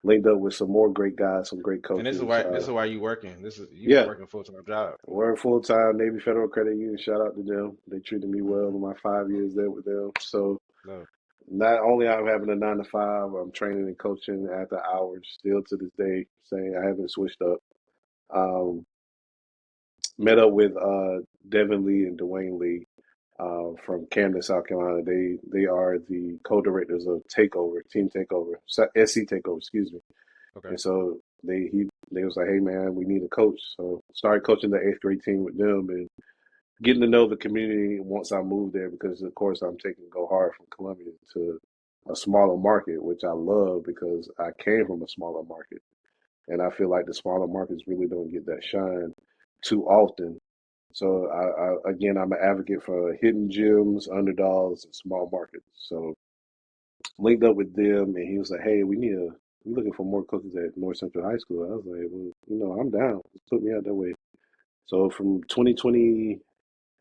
[SPEAKER 2] linked up with some more great guys, some great
[SPEAKER 1] And this is
[SPEAKER 2] coaches.
[SPEAKER 1] why you working. This is you
[SPEAKER 2] Yeah,
[SPEAKER 1] working a full time job.
[SPEAKER 2] we're full time Navy Federal Credit Union. Shout out to them. They treated me well
[SPEAKER 1] Hmm.
[SPEAKER 2] in my 5 years there with them. So
[SPEAKER 1] No.
[SPEAKER 2] not only I'm having a 9 to 5, I'm training and coaching after hours. Still to this day, saying I haven't switched up. Um, Met up with Devin Lee and Dwayne Lee from Camden, South Carolina. They are the co-directors of Takeover, Team Takeover, SC Takeover, excuse me.
[SPEAKER 1] Okay.
[SPEAKER 2] And so they was like, hey man, we need a coach. So started coaching the eighth grade team with them and getting to know the community once I moved there because of course I'm taking Go Hard from Columbia to a smaller market, which I love because I came from a smaller market. And I feel like the smaller markets really don't get that shine too often. So again, I'm an advocate for hidden gems, underdogs, and small markets. So linked up with them, and he was like, "Hey, we're looking for more coaches at North Central High School." I was like, "Well, I'm down. Just put me out that way." So from 2020,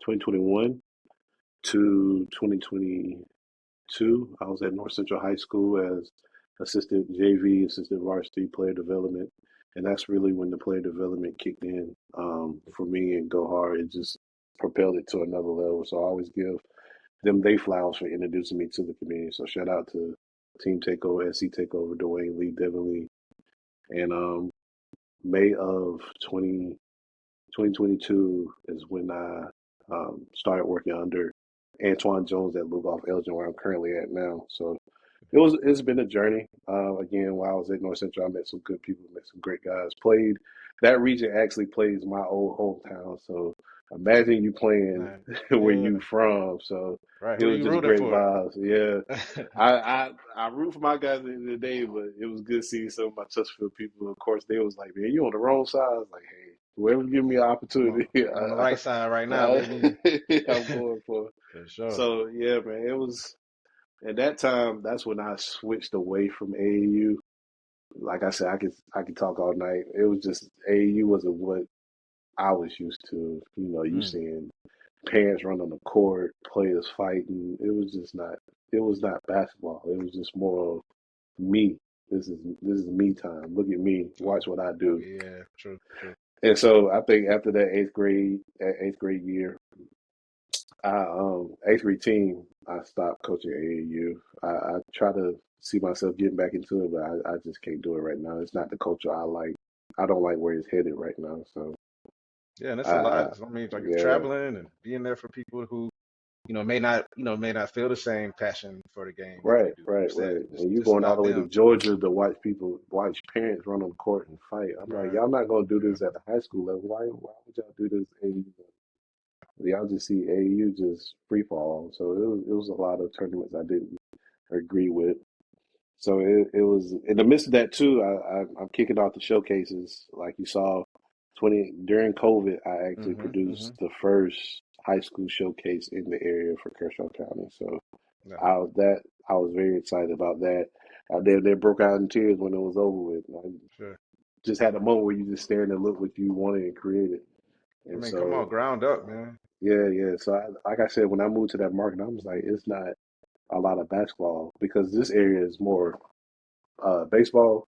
[SPEAKER 2] 2021 to 2022, I was at North Central High School as assistant JV, assistant varsity player development. And that's really when the player development kicked in for me and Go Hard. It just propelled it to another level. So I always give them they flowers for introducing me to the community. So shout out to Team Takeover, SC Takeover, Dwayne Lee, Devin Lee. And May of 2022 is when I started working under Antoine Jones at Lugoff Elgin, where I'm currently at now. So it's been a journey. Again, while I was at North Central, I met some good people, met some great guys. Played that region actually plays my old hometown. So imagine you playing
[SPEAKER 1] Man.
[SPEAKER 2] where you
[SPEAKER 1] Yeah.
[SPEAKER 2] from. So
[SPEAKER 1] Right.
[SPEAKER 2] it
[SPEAKER 1] Who
[SPEAKER 2] was
[SPEAKER 1] you
[SPEAKER 2] just
[SPEAKER 1] rooting
[SPEAKER 2] great
[SPEAKER 1] for?
[SPEAKER 2] vibes. Yeah, I root for my guys at the end of the day, but it was good seeing some of my Chesterfield people. Of course, they was like, "Man, you on the wrong side." I was like, "Hey, whoever give me an opportunity,
[SPEAKER 1] I'm on the right side right now, baby.
[SPEAKER 2] I'm going for."
[SPEAKER 1] For sure.
[SPEAKER 2] So yeah, man, it was at that time. That's when I switched away from AAU. Like I said, I could talk all night. It was just AAU wasn't what I was used to. You
[SPEAKER 1] Mm.
[SPEAKER 2] seeing parents run on the court, players fighting. It was just not. It was not basketball. It was just more of me. This is me time. Look at me. Watch what I
[SPEAKER 1] Oh
[SPEAKER 2] do.
[SPEAKER 1] yeah. True. True.
[SPEAKER 2] And so I think after that eighth grade year, eighth grade team, I stopped coaching AAU. I try to see myself getting back into it, but I just can't do it right now. It's not the culture I like. I don't like where it's headed right now. So
[SPEAKER 1] Yeah, and it's a
[SPEAKER 2] I
[SPEAKER 1] lot. I mean, like
[SPEAKER 2] yeah,
[SPEAKER 1] traveling and being there for people who, may not feel the same passion for the game that you
[SPEAKER 2] right,
[SPEAKER 1] do. You
[SPEAKER 2] right,
[SPEAKER 1] said
[SPEAKER 2] right.
[SPEAKER 1] it's
[SPEAKER 2] And you
[SPEAKER 1] just
[SPEAKER 2] going all
[SPEAKER 1] about
[SPEAKER 2] the way to
[SPEAKER 1] them.
[SPEAKER 2] Georgia to watch parents run on the court and fight. I'm like,
[SPEAKER 1] Right.
[SPEAKER 2] y'all not gonna do
[SPEAKER 1] Yeah.
[SPEAKER 2] this at the high school level. Why would y'all do this? Y'all just see AAU just free fall. So it was a lot of tournaments I didn't agree with. So it was in the midst of that too. I'm kicking off the showcases like you saw. 20 during COVID, I actually
[SPEAKER 1] Mm-hmm.
[SPEAKER 2] produced
[SPEAKER 1] Mm-hmm.
[SPEAKER 2] the first high school showcase in the area for Kershaw County. So
[SPEAKER 1] Yeah.
[SPEAKER 2] I was very excited about that. They broke out in tears when it was over with. I
[SPEAKER 1] Sure.
[SPEAKER 2] just had a moment where you just stand and look what you wanted and created.
[SPEAKER 1] I
[SPEAKER 2] And
[SPEAKER 1] mean, come on,
[SPEAKER 2] so
[SPEAKER 1] ground up, man.
[SPEAKER 2] yeah, yeah. So like I said, when I moved to that market, I was like, it's not a lot of basketball because this area is more baseball,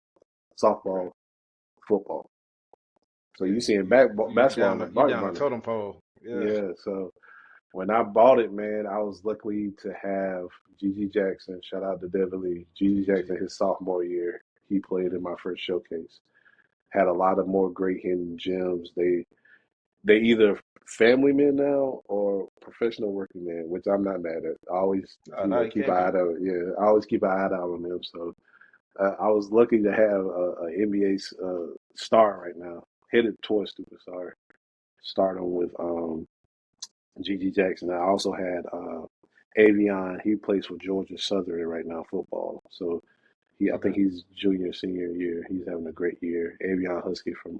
[SPEAKER 1] Okay.
[SPEAKER 2] softball, football. So
[SPEAKER 1] Yeah,
[SPEAKER 2] you seeing
[SPEAKER 1] you
[SPEAKER 2] basketball
[SPEAKER 1] down
[SPEAKER 2] on the
[SPEAKER 1] the you
[SPEAKER 2] back
[SPEAKER 1] down the
[SPEAKER 2] burner.
[SPEAKER 1] totem pole. Yeah.
[SPEAKER 2] Yeah. So when I bought it, man, I was lucky to have Gigi Jackson. Shout out to Devin Lee. Gigi
[SPEAKER 1] GG.
[SPEAKER 2] Jackson, his sophomore year, he played
[SPEAKER 1] Mm-hmm.
[SPEAKER 2] in my first showcase. Had a lot of more great hidden gems. They either family men now or professional working men, which I'm not mad at. I always
[SPEAKER 1] No, you
[SPEAKER 2] keep an
[SPEAKER 1] can't
[SPEAKER 2] eye
[SPEAKER 1] be.
[SPEAKER 2] out. Yeah, I always keep an eye out on them. So I was lucky to have a NBA star right now, headed towards superstar. stardom with Gigi Jackson. I also had Avion. He plays for Georgia Southern right now, football. So I think
[SPEAKER 1] Okay.
[SPEAKER 2] he's junior, senior year. He's having a great year. Avion Husky from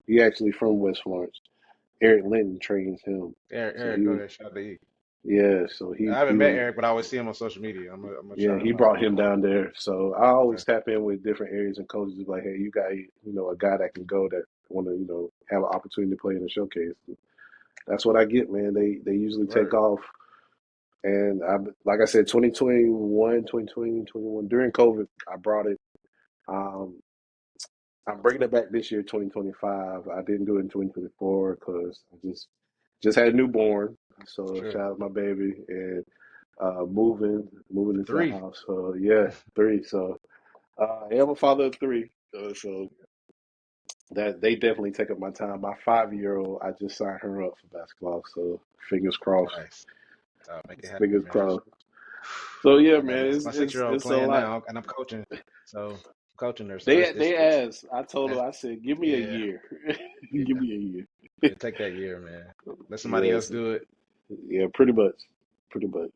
[SPEAKER 2] he actually from West Florence. Eric Linton trains him. So
[SPEAKER 1] Eric, go ahead. Shout out to E.
[SPEAKER 2] yeah, so
[SPEAKER 1] I
[SPEAKER 2] he
[SPEAKER 1] haven't met
[SPEAKER 2] was
[SPEAKER 1] Eric, but I always see him on social media. I'm gonna
[SPEAKER 2] yeah,
[SPEAKER 1] shout
[SPEAKER 2] he
[SPEAKER 1] him out.
[SPEAKER 2] brought him down there. So I
[SPEAKER 1] Okay.
[SPEAKER 2] always tap in with different areas and coaches like, hey, you got a guy that can go that want to have an opportunity to play in the showcase. That's what I get, man. They usually take
[SPEAKER 1] Right.
[SPEAKER 2] off. And like I said, 2021, 2020, 21 during COVID, I brought it. Um, I'm bringing it back this year, 2025. I didn't do it in 2024 because I just had a newborn. So
[SPEAKER 1] Sure.
[SPEAKER 2] shout out my baby and moving into the
[SPEAKER 1] 3.
[SPEAKER 2] house. So yeah, three. So I am a father of three. So that they definitely take up my time. My 5-year-old, I just signed her up for basketball. So fingers crossed.
[SPEAKER 1] Nice. Make it happen,
[SPEAKER 2] Fingers
[SPEAKER 1] man.
[SPEAKER 2] crossed. So yeah,
[SPEAKER 1] I got
[SPEAKER 2] man,
[SPEAKER 1] my
[SPEAKER 2] it's it's
[SPEAKER 1] 6-year-old
[SPEAKER 2] it's a
[SPEAKER 1] playing
[SPEAKER 2] lot.
[SPEAKER 1] now, and I'm coaching. So I'm coaching her. So
[SPEAKER 2] They asked. I told her.
[SPEAKER 1] that's
[SPEAKER 2] I said, "Give me a
[SPEAKER 1] yeah,
[SPEAKER 2] year. Give
[SPEAKER 1] yeah.
[SPEAKER 2] me a year."
[SPEAKER 1] It take that year, man. Let somebody else
[SPEAKER 2] Yes,
[SPEAKER 1] do it.
[SPEAKER 2] yeah, pretty much.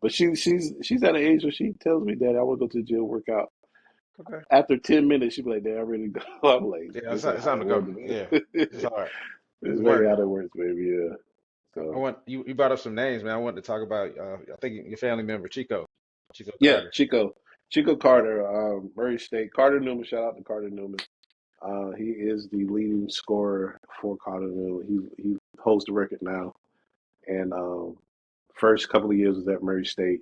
[SPEAKER 2] But she's at an age where she tells me that I want to go to the gym, work out.
[SPEAKER 1] Okay.
[SPEAKER 2] After 10 minutes, she be like, "Dad, I'm ready to go." I'm like,
[SPEAKER 1] Yeah,
[SPEAKER 2] "This ain't
[SPEAKER 1] it's
[SPEAKER 2] how
[SPEAKER 1] time
[SPEAKER 2] it
[SPEAKER 1] to go.
[SPEAKER 2] works."
[SPEAKER 1] Yeah, it's hard.
[SPEAKER 2] This
[SPEAKER 1] It's
[SPEAKER 2] ain't
[SPEAKER 1] work.
[SPEAKER 2] how that works, baby. Yeah.
[SPEAKER 1] I
[SPEAKER 2] So
[SPEAKER 1] want you brought up some names, man. I wanted to talk about. I think your family member Chico
[SPEAKER 2] yeah,
[SPEAKER 1] Carter.
[SPEAKER 2] Chico
[SPEAKER 1] Yeah.
[SPEAKER 2] Carter, Murray State. Carter Newman. Shout out to Carter Newman. He is the leading scorer for Carter Newman. He holds the record now. And first couple of years was at Murray State.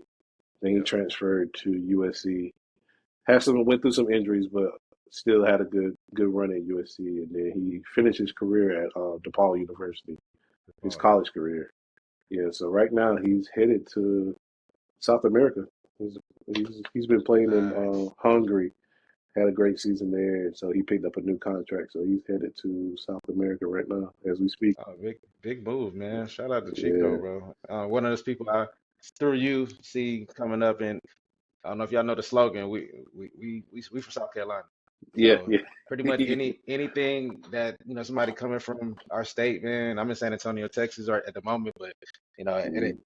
[SPEAKER 2] Then he
[SPEAKER 1] Yeah.
[SPEAKER 2] transferred to USC. Went through some injuries, but still had a good run at USC. And then he finished his career at DePaul University, his
[SPEAKER 1] Oh, yeah.
[SPEAKER 2] college career. Yeah, so right now he's headed to South America. He's he's been playing in
[SPEAKER 1] Nice.
[SPEAKER 2] Hungary. Had a great season there, and so he picked up a new contract. So he's headed to South America right now as we speak.
[SPEAKER 1] Big move, man. Shout out to Chico,
[SPEAKER 2] Yeah,
[SPEAKER 1] bro. One of those people I through you see coming up, and I don't know if y'all know the slogan. We from South Carolina,
[SPEAKER 2] yeah,
[SPEAKER 1] so
[SPEAKER 2] yeah,
[SPEAKER 1] pretty much anything that somebody coming from our state, man. I'm in San Antonio, Texas, right at the moment, but
[SPEAKER 2] Mhm.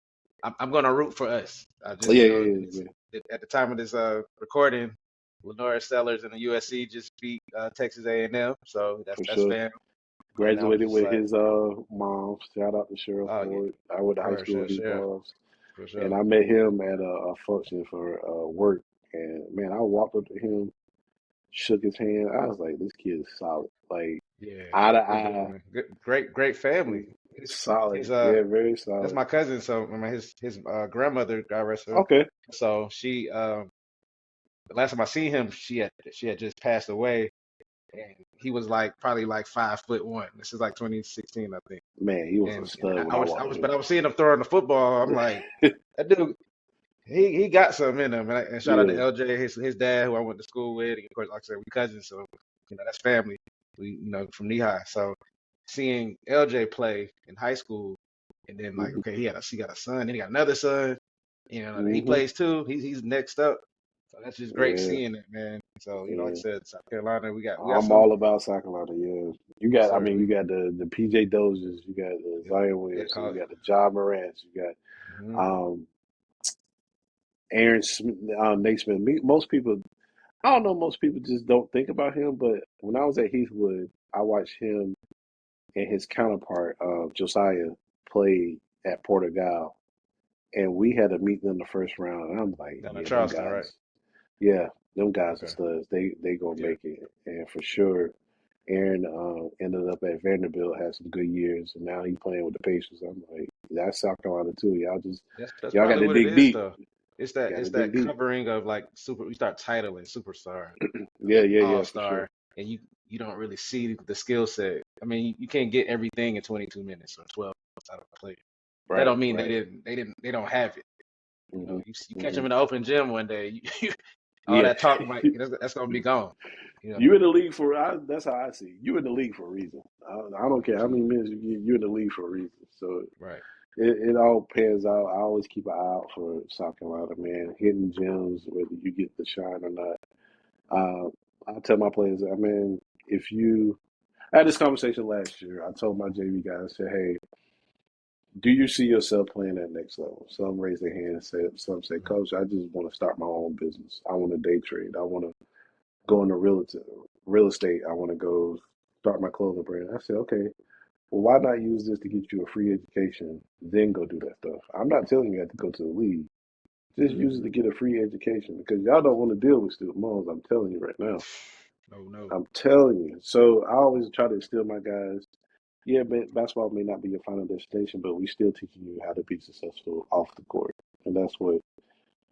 [SPEAKER 1] I'm gonna root for us. I
[SPEAKER 2] Oh,
[SPEAKER 1] just
[SPEAKER 2] yeah, yeah, yeah, yeah,
[SPEAKER 1] at the time of this recording, Lenora Sellers and the USC just beat Texas A&M, so
[SPEAKER 2] for
[SPEAKER 1] that's
[SPEAKER 2] sure.
[SPEAKER 1] fam. And I'm
[SPEAKER 2] Graduated
[SPEAKER 1] just
[SPEAKER 2] with
[SPEAKER 1] like,
[SPEAKER 2] his mom. Shout out to Cheryl
[SPEAKER 1] oh yeah,
[SPEAKER 2] Ford. I went to high school with his
[SPEAKER 1] sure,
[SPEAKER 2] moms,
[SPEAKER 1] for
[SPEAKER 2] and
[SPEAKER 1] sure.
[SPEAKER 2] I met him at a function for work. And man, I walked up to him, shook his hand. I was like, this kid is solid, like
[SPEAKER 1] Yeah,
[SPEAKER 2] eye to
[SPEAKER 1] big dude,
[SPEAKER 2] eye,
[SPEAKER 1] man. Great family.
[SPEAKER 2] solid.
[SPEAKER 1] His
[SPEAKER 2] Yeah, very
[SPEAKER 1] that's
[SPEAKER 2] solid.
[SPEAKER 1] my cousin. So I mean, his grandmother, God rest her.
[SPEAKER 2] Okay,
[SPEAKER 1] So she the last time I seen him, she had just passed away, and he was like probably like 5'1". This is like 2016, I think.
[SPEAKER 2] man, he was a
[SPEAKER 1] And
[SPEAKER 2] stud when I walked
[SPEAKER 1] but I was seeing him throwing the football. I'm like,
[SPEAKER 2] in.
[SPEAKER 1] that dude, he got something in him. And shout out to
[SPEAKER 2] Yeah.
[SPEAKER 1] LJ, his dad, who I went to school with. And of course, like I said, we cousins, so that's family. We from knee high. So seeing LJ play in high school, and then like,
[SPEAKER 2] Hmm.
[SPEAKER 1] okay, he got a son, then he got another son. He
[SPEAKER 2] Hmm.
[SPEAKER 1] plays too. He's next up. So that's just great
[SPEAKER 2] Yeah,
[SPEAKER 1] seeing it, man. So like I
[SPEAKER 2] yeah.
[SPEAKER 1] said, South Carolina, we got
[SPEAKER 2] I'm
[SPEAKER 1] some.
[SPEAKER 2] all about South Carolina. Yeah,
[SPEAKER 1] Yes,
[SPEAKER 2] I
[SPEAKER 1] sir.
[SPEAKER 2] mean, you got the PJ Dozers, you got the
[SPEAKER 1] Yeah,
[SPEAKER 2] Zion
[SPEAKER 1] yeah,
[SPEAKER 2] Williamson,
[SPEAKER 1] call
[SPEAKER 2] you
[SPEAKER 1] it.
[SPEAKER 2] got the John Morants, you got
[SPEAKER 1] Hmm.
[SPEAKER 2] um, Aaron Smith, Naismith. Most people, I don't know, most people just don't think about him. But when I was at Heathwood, I watched him and his counterpart, Josiah, play at Portugal, and we had to meet them in the first round. And I'm like,
[SPEAKER 1] Down in
[SPEAKER 2] yeah, them
[SPEAKER 1] Charleston, right?
[SPEAKER 2] guys, yeah, them guys are
[SPEAKER 1] Okay.
[SPEAKER 2] studs. They gonna
[SPEAKER 1] Yeah.
[SPEAKER 2] make it, and for sure. Aaron ended up at Vanderbilt, had some good years, and now he's playing with the Pacers. I'm like, that's South Carolina too.
[SPEAKER 1] That's
[SPEAKER 2] Y'all got
[SPEAKER 1] probably
[SPEAKER 2] to
[SPEAKER 1] what it
[SPEAKER 2] dig
[SPEAKER 1] is,
[SPEAKER 2] deep.
[SPEAKER 1] though.
[SPEAKER 2] Got to
[SPEAKER 1] It's
[SPEAKER 2] dig
[SPEAKER 1] that
[SPEAKER 2] deep.
[SPEAKER 1] covering of like we start titling superstar,
[SPEAKER 2] Yeah, yeah,
[SPEAKER 1] all
[SPEAKER 2] yeah, for sure.
[SPEAKER 1] star, and you don't really see the skill set. I mean, you can't get everything in 22 minutes or 12 minutes out of a player. But that
[SPEAKER 2] Right,
[SPEAKER 1] don't mean
[SPEAKER 2] right.
[SPEAKER 1] they don't have it.
[SPEAKER 2] Hmm.
[SPEAKER 1] You catch
[SPEAKER 2] Hmm.
[SPEAKER 1] them in the open gym one day, all
[SPEAKER 2] Yeah,
[SPEAKER 1] that talk might that's gonna be gone.
[SPEAKER 2] you in the league for. That's how I see it. You in the league for a reason. I don't care how many
[SPEAKER 1] Absolutely.
[SPEAKER 2] minutes you get. You in the league for a reason. So
[SPEAKER 1] Right.
[SPEAKER 2] it all pans out. I always keep an eye out for South Carolina, man. Hidden gems, whether you get the shine or not. I tell my players, I mean, if you I had this conversation last year. I told my JV guys, I said, "Hey, do you see yourself playing at next level?" Some raised their hand and said, "Some say,
[SPEAKER 1] Mhm.
[SPEAKER 2] Coach, I just want to start my own business. I want to day trade. I want to go into real estate. I want to go start my clothing brand." I said, "Okay, well, why not use this to get you a free education, then go do that stuff? I'm not telling you have to go to the league. Just use it to
[SPEAKER 1] Mhm.
[SPEAKER 2] get a free education because y'all don't want to deal with student loans. I'm telling you right now.
[SPEAKER 1] No, no.
[SPEAKER 2] I'm telling you." So I always try to instill my guys. Yeah, basketball may not be your final destination, but we still teaching you how to be successful off the court, and that's what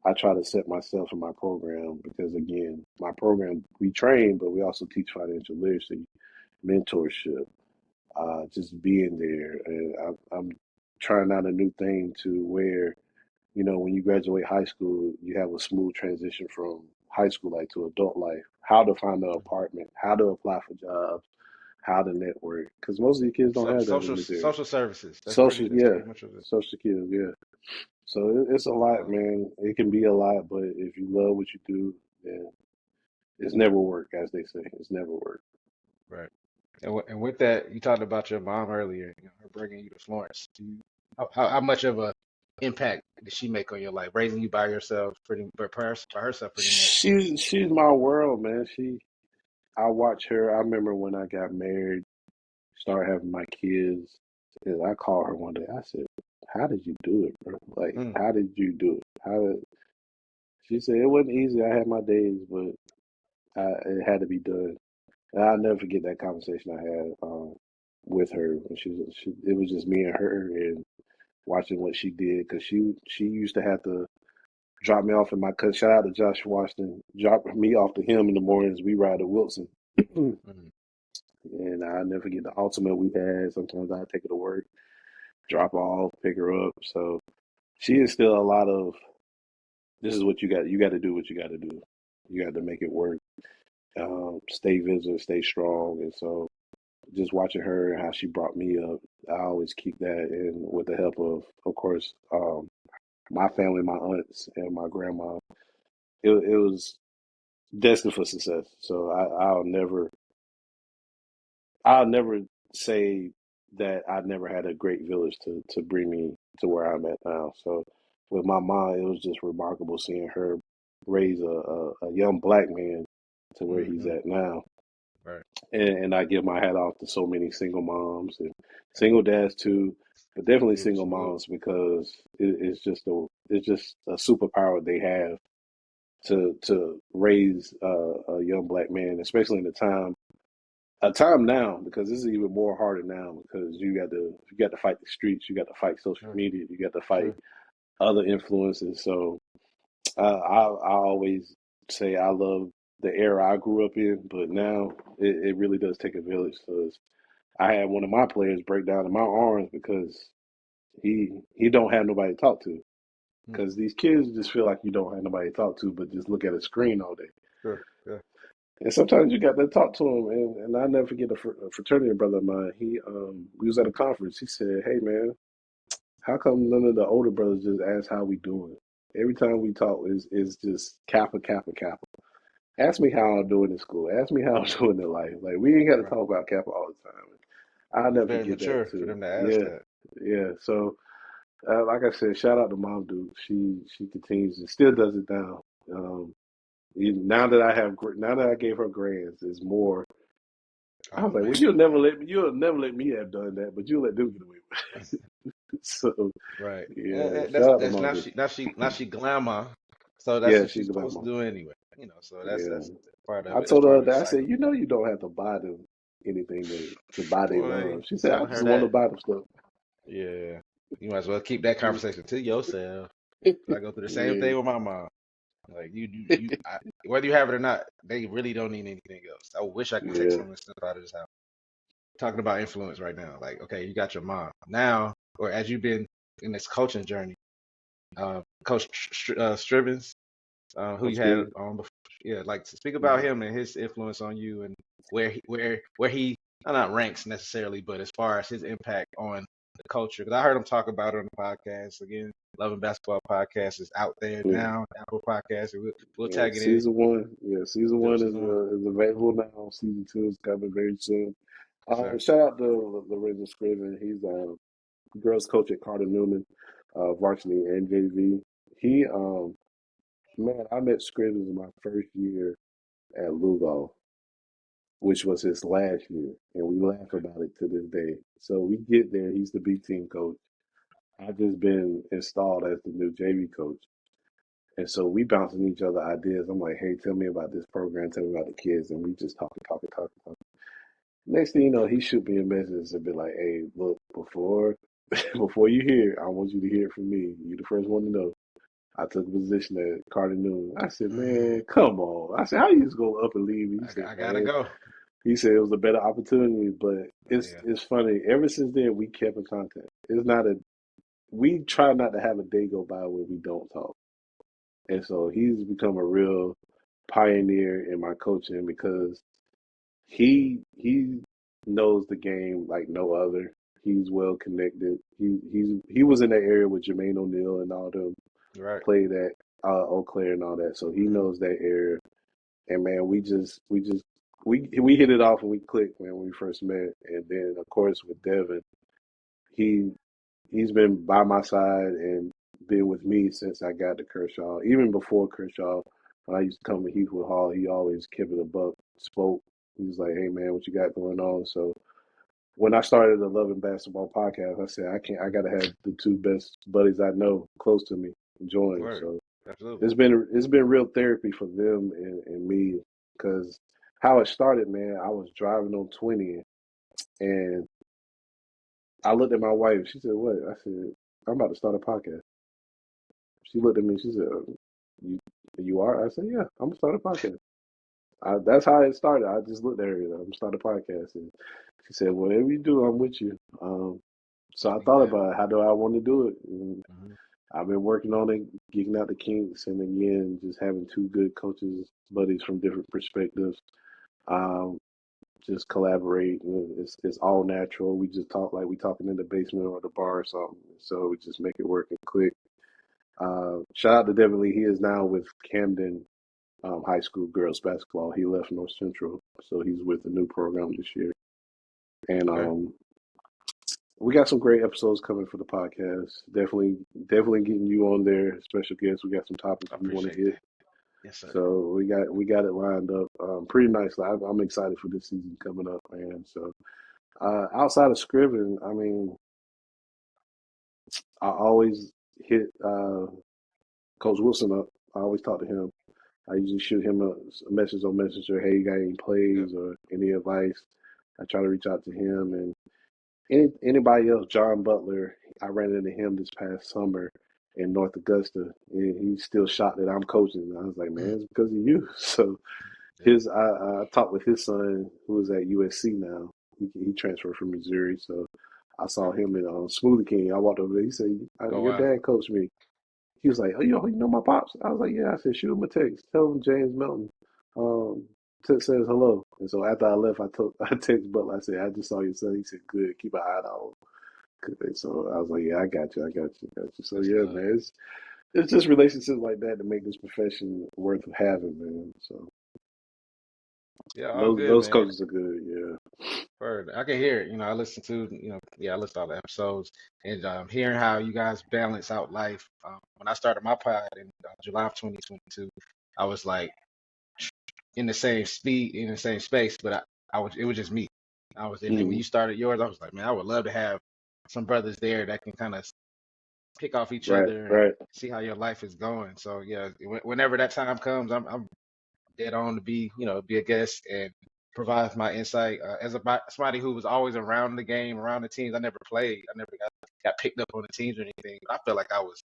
[SPEAKER 2] I try to set myself in my program because again, my program we train, but we also teach financial literacy, mentorship, just being there. And I'm trying out a new thing to where when you graduate high school, you have a smooth transition from high school life to adult life. How to find an apartment, how to apply for jobs, how to network, because most of the kids don't
[SPEAKER 1] So,
[SPEAKER 2] have that in
[SPEAKER 1] social
[SPEAKER 2] this area.
[SPEAKER 1] social services.
[SPEAKER 2] Social,
[SPEAKER 1] That's
[SPEAKER 2] yeah,
[SPEAKER 1] pretty much of it.
[SPEAKER 2] social skills, yeah. So it's a lot,
[SPEAKER 1] Uh,
[SPEAKER 2] man. It can be a lot, but if you love what you do, then it's never work, as they say. It's never work.
[SPEAKER 1] right. And with that, you talked about your mom earlier, her bringing you to Florence. How much of a impact did she make on your life, raising you by yourself, by herself, pretty much?
[SPEAKER 2] She's my world, man. I watch her. I remember when I got married, started having my kids, and I called her one day. I said, "How did you do it, bro? Like,
[SPEAKER 1] Mm,
[SPEAKER 2] how did you do it? How did?" She said, "It wasn't easy. I had my days, but it had to be done." And I'll never forget that conversation I had with her. When it was just me and her, and watching what she did because she used to have to drop me off in my cousin. Shout out to Josh Washington. Drop me off to him in the mornings. We ride to Wilson.
[SPEAKER 1] mm,
[SPEAKER 2] And I never forget the ultimate we had. Sometimes I take her to work, drop her off, pick her up. So she is still a lot of this is what you got. You got to do what you got to do. You got to make it work. Stay vigilant, stay strong. And so just watching her and how she brought me up, I always keep that. And with the help of course, my family, my aunts, and my grandma, it was destined for success. So I'll never say that I never had a great village to bring me to where I'm at now. So with my mom, it was just remarkable seeing her raise a young black man to where he's
[SPEAKER 1] hmm
[SPEAKER 2] at now.
[SPEAKER 1] right.
[SPEAKER 2] And I give my hat off to so many single moms and single dads too, but definitely
[SPEAKER 1] Salute,
[SPEAKER 2] single
[SPEAKER 1] salute.
[SPEAKER 2] moms because it's just a superpower they have to raise a young black man, especially in a time now because this is even more harder now because you got to fight the streets, you got to fight social
[SPEAKER 1] Sure,
[SPEAKER 2] media, you got to fight
[SPEAKER 1] sure.
[SPEAKER 2] other influences. So I always say I love the era I grew up in, but now it really does take a village. Because I had one of my players break down in my arms because he don't have nobody to talk to.
[SPEAKER 1] Mm,
[SPEAKER 2] Because these kids just feel like you don't have nobody to talk to, but just look at a screen all day.
[SPEAKER 1] sure, yeah.
[SPEAKER 2] And sometimes you got to talk to him. And I never forget a fraternity brother of mine. We was at a conference. He said, "Hey man, how come none of the older brothers just ask how we doing? Every time we talk is just Kappa, Kappa, Kappa. Ask me how I'm doing in school. Ask me how I'm doing in life. Like we ain't got to
[SPEAKER 1] Right.
[SPEAKER 2] talk about Kappa all the time." I'll
[SPEAKER 1] It's
[SPEAKER 2] never
[SPEAKER 1] very
[SPEAKER 2] forget that
[SPEAKER 1] mature for
[SPEAKER 2] too.
[SPEAKER 1] them to ask
[SPEAKER 2] Yeah,
[SPEAKER 1] that.
[SPEAKER 2] yeah. So like I said, shout out to Mom Dude. She continues and still does it now. Um, now that I gave her grants, it's more. I was
[SPEAKER 1] Oh
[SPEAKER 2] like, well,
[SPEAKER 1] man,
[SPEAKER 2] you'll never let me have done that, but you let them get away with it. So
[SPEAKER 1] right.
[SPEAKER 2] yeah, shout out to
[SPEAKER 1] That's
[SPEAKER 2] Mom Dude.
[SPEAKER 1] now she glamour. So that's
[SPEAKER 2] Yeah,
[SPEAKER 1] what
[SPEAKER 2] she's
[SPEAKER 1] she's
[SPEAKER 2] the
[SPEAKER 1] supposed to
[SPEAKER 2] mama.
[SPEAKER 1] do anyway. So
[SPEAKER 2] Yeah,
[SPEAKER 1] that's part of
[SPEAKER 2] I
[SPEAKER 1] it. That's
[SPEAKER 2] told her
[SPEAKER 1] part of the
[SPEAKER 2] that I said,
[SPEAKER 1] cycle.
[SPEAKER 2] you don't have to buy them anything to buy their
[SPEAKER 1] Boy,
[SPEAKER 2] love. She
[SPEAKER 1] you
[SPEAKER 2] said, I
[SPEAKER 1] telling
[SPEAKER 2] just
[SPEAKER 1] her
[SPEAKER 2] want to
[SPEAKER 1] that?
[SPEAKER 2] buy them stuff.
[SPEAKER 1] Yeah. You might as well keep that conversation to yourself. I go through the same
[SPEAKER 2] Yeah,
[SPEAKER 1] thing with my mom. Like whether you have it or not, they really don't need anything else. I wish I could take
[SPEAKER 2] yeah,
[SPEAKER 1] some of this stuff out of this house. Talking about influence right now. Like, okay, you got your mom now, or as you've been in this coaching journey, Coach Strivens, who you
[SPEAKER 2] Coach
[SPEAKER 1] had
[SPEAKER 2] Steve.
[SPEAKER 1] on before. Yeah, like to speak about
[SPEAKER 2] Mhm.
[SPEAKER 1] him and his influence on you and where he not ranks necessarily, but as far as his impact on the culture. Because I heard him talk about it on the podcast again. Loving Basketball podcast is out there
[SPEAKER 2] Yeah,
[SPEAKER 1] now. Apple Podcast. And we'll
[SPEAKER 2] yeah.
[SPEAKER 1] tag it in.
[SPEAKER 2] Season one. Yeah, season
[SPEAKER 1] Still
[SPEAKER 2] one
[SPEAKER 1] season one.
[SPEAKER 2] is available now. Season two is coming very soon.
[SPEAKER 1] Sir.
[SPEAKER 2] Shout out to Lorenzo Scriven. He's girls coach at Carter Newman, varsity and JV. He man, I met Scrivens in my first year at Lugo, which was his last year, and we laugh about it to this day. So we get there, he's the B team coach. I've just been installed as the new JV coach. And so we bouncing each other ideas. I'm like, hey, tell me about this program, tell me about the kids, and we just talking. Next thing you know, he shoot me a message and be like, hey, look, before before you hear, I want you to hear it from me. You the first one to know. I took a position at Carter Noon. I said, man, come on. I said, how you just go up and leave? He said,
[SPEAKER 1] I gotta
[SPEAKER 2] man,
[SPEAKER 1] go.
[SPEAKER 2] he said it was a better opportunity, but
[SPEAKER 1] Yeah.
[SPEAKER 2] it's funny. Ever since then, we kept in contact. It's not a we try not to have a day go by where we don't talk. And so he's become a real pioneer in my coaching because he knows the game like no other. He's well connected. He was in that area with Jermaine O'Neal and all them
[SPEAKER 1] Right.
[SPEAKER 2] played at Eau Claire and all that. So he
[SPEAKER 1] Mm-hmm.
[SPEAKER 2] knows that area. And man, we hit it off and we clicked, man, when we first met. And then of course with Devin, he he's been by my side and been with me since I got to Kershaw. Even before Kershaw, when I used to come to Heathwood Hall, he always kept it a buck, spoke. He was like, hey man, what you got going on? So when I started the Love and Basketball podcast, I said I gotta have the two best buddies I know close to me join.
[SPEAKER 1] Word.
[SPEAKER 2] So
[SPEAKER 1] Absolutely.
[SPEAKER 2] it's been real therapy for them and me because how it started, man. I was driving on 20 and I looked at my wife. She said, "What?" I said, "I'm about to start a podcast." She looked at me. She said, "You you are?" I said, "Yeah, I'm gonna start a podcast." That's how it started. I just looked at her. I'm gonna start a podcast, and she said, "Whatever you do, I'm with you." So I
[SPEAKER 1] Big
[SPEAKER 2] thought
[SPEAKER 1] time.
[SPEAKER 2] about it. How do I want to do it? And
[SPEAKER 1] Mm-hmm.
[SPEAKER 2] I've been working on it, geeking out the kinks, and again, just having two good coaches, buddies from different perspectives. Um, just collaborate. It's all natural. We just talk like we talking in the basement or the bar or something. So we just make it work and click. Shout out to Devin Lee. He is now with Camden High School girls basketball. He left North Central, so he's with the new program this year. And
[SPEAKER 1] Okay.
[SPEAKER 2] we got some great episodes coming for the podcast. Definitely getting you on there, special guests. We got some topics
[SPEAKER 1] I
[SPEAKER 2] we want to
[SPEAKER 1] appreciate
[SPEAKER 2] hit.
[SPEAKER 1] that. Yes, sir.
[SPEAKER 2] So we got it lined up pretty nicely. I'm excited for this season coming up, man. So outside of Scriven, I mean, I always hit Coach Wilson up. I always talk to him. I usually shoot him a message on Messenger. Hey, you got any
[SPEAKER 1] Yep.
[SPEAKER 2] plays or any advice? I try to reach out to him and anybody else. John Butler, I ran into him this past summer in North Augusta, and he's still shocked that I'm coaching. And I was like, man,
[SPEAKER 1] Mm.
[SPEAKER 2] it's because of you. So
[SPEAKER 1] Yeah.
[SPEAKER 2] I talked with his son, who is at USC now. He transferred from Missouri, so I saw
[SPEAKER 1] Okay.
[SPEAKER 2] him in Smoothie King. I walked over there. He said,
[SPEAKER 1] Oh
[SPEAKER 2] "Your
[SPEAKER 1] wow.
[SPEAKER 2] dad coached me." He was like, "Oh, you know my pops?" I was like, "Yeah." I said, "Shoot him a text. Tell him James Melton um, says hello." And so after I left, I told I text Butler. I said, "I just saw your son." He said, "Good. Keep an eye out." And so I was like, "Yeah, I got you. I got you. I got you." So
[SPEAKER 1] That's
[SPEAKER 2] yeah,
[SPEAKER 1] love.
[SPEAKER 2] man, it's just relationships like that to make this profession worth having, man. So
[SPEAKER 1] Yeah, all good,
[SPEAKER 2] those
[SPEAKER 1] man.
[SPEAKER 2] coaches are good. Yeah.
[SPEAKER 1] Word. I can hear it. I listen to, yeah, I listen to all the episodes and hearing how you guys balance out life. When I started my pod in July of 2022, I was like in the same speed, in the same space, but it was just me. And then when
[SPEAKER 2] Mm,
[SPEAKER 1] you started yours, I was like, man, I would love to have some brothers there that can kind of pick off each
[SPEAKER 2] right.
[SPEAKER 1] other and
[SPEAKER 2] Right.
[SPEAKER 1] see how your life is going. So yeah, whenever that time comes, I'm dead on to be a guest and provide my insight as somebody who was always around the game, around the teams. I never played. I never got picked up on the teams or anything. But I felt like I was,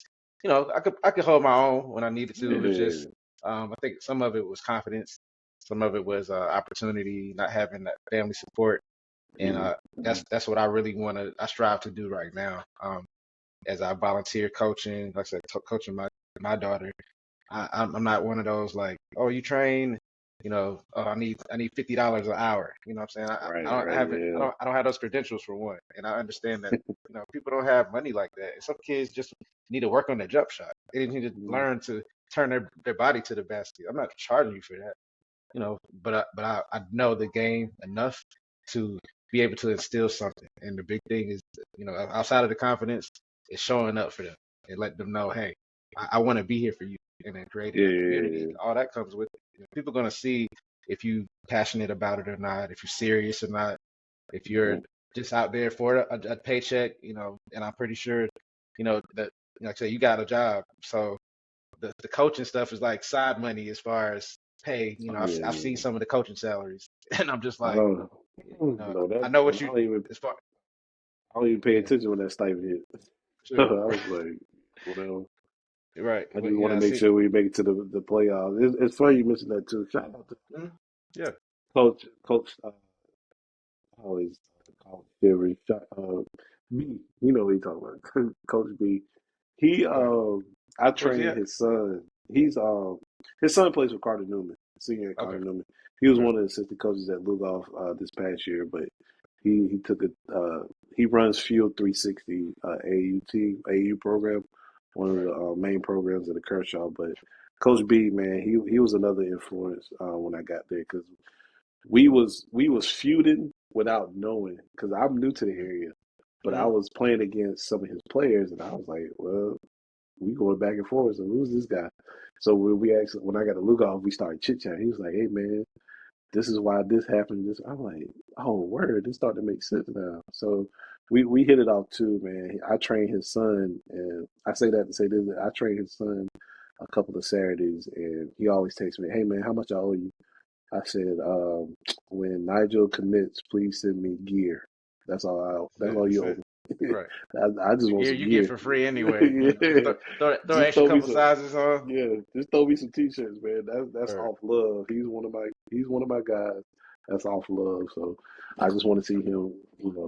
[SPEAKER 1] I could hold my own when I needed to. It was just,
[SPEAKER 2] Yeah.
[SPEAKER 1] I think some of it was confidence, some of it was opportunity, not having that family support, and
[SPEAKER 2] Mm,
[SPEAKER 1] that's what I really I strive to do right now. As I volunteer coaching, like I said, coaching my daughter. I'm not one of those like, oh, you train, oh, I need $50 an hour. You know what I'm saying? I
[SPEAKER 2] right.
[SPEAKER 1] don't
[SPEAKER 2] Right.
[SPEAKER 1] have it.
[SPEAKER 2] Yeah.
[SPEAKER 1] I don't have those credentials for one, and I understand that people don't have money like that. And some kids just need to work on their jump shot. They need to
[SPEAKER 2] Mm,
[SPEAKER 1] learn to turn their body to the basket. I'm not charging you for that, but I know the game enough to be able to instill something. And the big thing is, outside of the confidence, is showing up for them and let them know, hey, I want to be here for you, and then creating
[SPEAKER 2] Yeah,
[SPEAKER 1] that
[SPEAKER 2] yeah,
[SPEAKER 1] community. All that comes with it. People are gonna see if you passionate about it or not, if you're serious or not, if
[SPEAKER 2] yeah.
[SPEAKER 1] you're just out there for a paycheck, and I'm pretty sure, that like I say, you got a job. So the coaching stuff is like side money as far as pay.
[SPEAKER 2] Oh
[SPEAKER 1] I've
[SPEAKER 2] yeah,
[SPEAKER 1] seen
[SPEAKER 2] yeah.
[SPEAKER 1] some of the coaching salaries, and I'm just
[SPEAKER 2] I
[SPEAKER 1] like,
[SPEAKER 2] don't know
[SPEAKER 1] I
[SPEAKER 2] that,
[SPEAKER 1] know what
[SPEAKER 2] and
[SPEAKER 1] you as far.
[SPEAKER 2] I don't even pay
[SPEAKER 1] Yeah,
[SPEAKER 2] attention when that stipend hit. I
[SPEAKER 1] sure,
[SPEAKER 2] was like, well,
[SPEAKER 1] right,
[SPEAKER 2] I
[SPEAKER 1] but
[SPEAKER 2] just want
[SPEAKER 1] yeah,
[SPEAKER 2] to
[SPEAKER 1] I
[SPEAKER 2] make
[SPEAKER 1] see.
[SPEAKER 2] sure we make it to the playoffs. It's funny you mentioned that too. Shout out to
[SPEAKER 1] Mhm. Yeah,
[SPEAKER 2] Coach. I always call Jerry. B. You know what he talking about, Coach B. He
[SPEAKER 1] right.
[SPEAKER 2] I
[SPEAKER 1] Where's he
[SPEAKER 2] trained
[SPEAKER 1] at?
[SPEAKER 2] his son. His son plays with Carter Newman, senior at
[SPEAKER 1] Okay,
[SPEAKER 2] Carter Newman. He was
[SPEAKER 1] okay,
[SPEAKER 2] one of the assistant coaches at Lugoff this past year, but he took he runs Field 360 AU program, one of
[SPEAKER 1] right.
[SPEAKER 2] the main programs at the Kershaw. But Coach B, man, he was another influence when I got there because we was feuding without knowing because I'm new to the area, but I
[SPEAKER 1] Mm-hmm.
[SPEAKER 2] was playing against some of his players, and I was like, well, we going back and forth. So who's this guy? So when I got to Lugoff, we started chit chatting. He was like, hey man, this is why this happened. This I'm like, oh word, this started to make sense now. So we hit it off too, man. I trained his son, and I say that to say this. I trained his son a couple of Saturdays, and he always texts me, hey man, how much I owe you? I said, when Nigel commits, please send me gear. That's all. That's all
[SPEAKER 1] That's
[SPEAKER 2] you owe
[SPEAKER 1] it.
[SPEAKER 2] me.
[SPEAKER 1] Right.
[SPEAKER 2] I just
[SPEAKER 1] The
[SPEAKER 2] want
[SPEAKER 1] gear
[SPEAKER 2] some
[SPEAKER 1] you get
[SPEAKER 2] gear.
[SPEAKER 1] for free anyway. Just
[SPEAKER 2] Yeah,
[SPEAKER 1] throw an
[SPEAKER 2] just
[SPEAKER 1] extra
[SPEAKER 2] throw me
[SPEAKER 1] couple
[SPEAKER 2] some.
[SPEAKER 1] sizes on.
[SPEAKER 2] Yeah, just throw me some t-shirts, man. That's
[SPEAKER 1] Right.
[SPEAKER 2] off love. He's one of my guys. That's off love. So I just want to see him,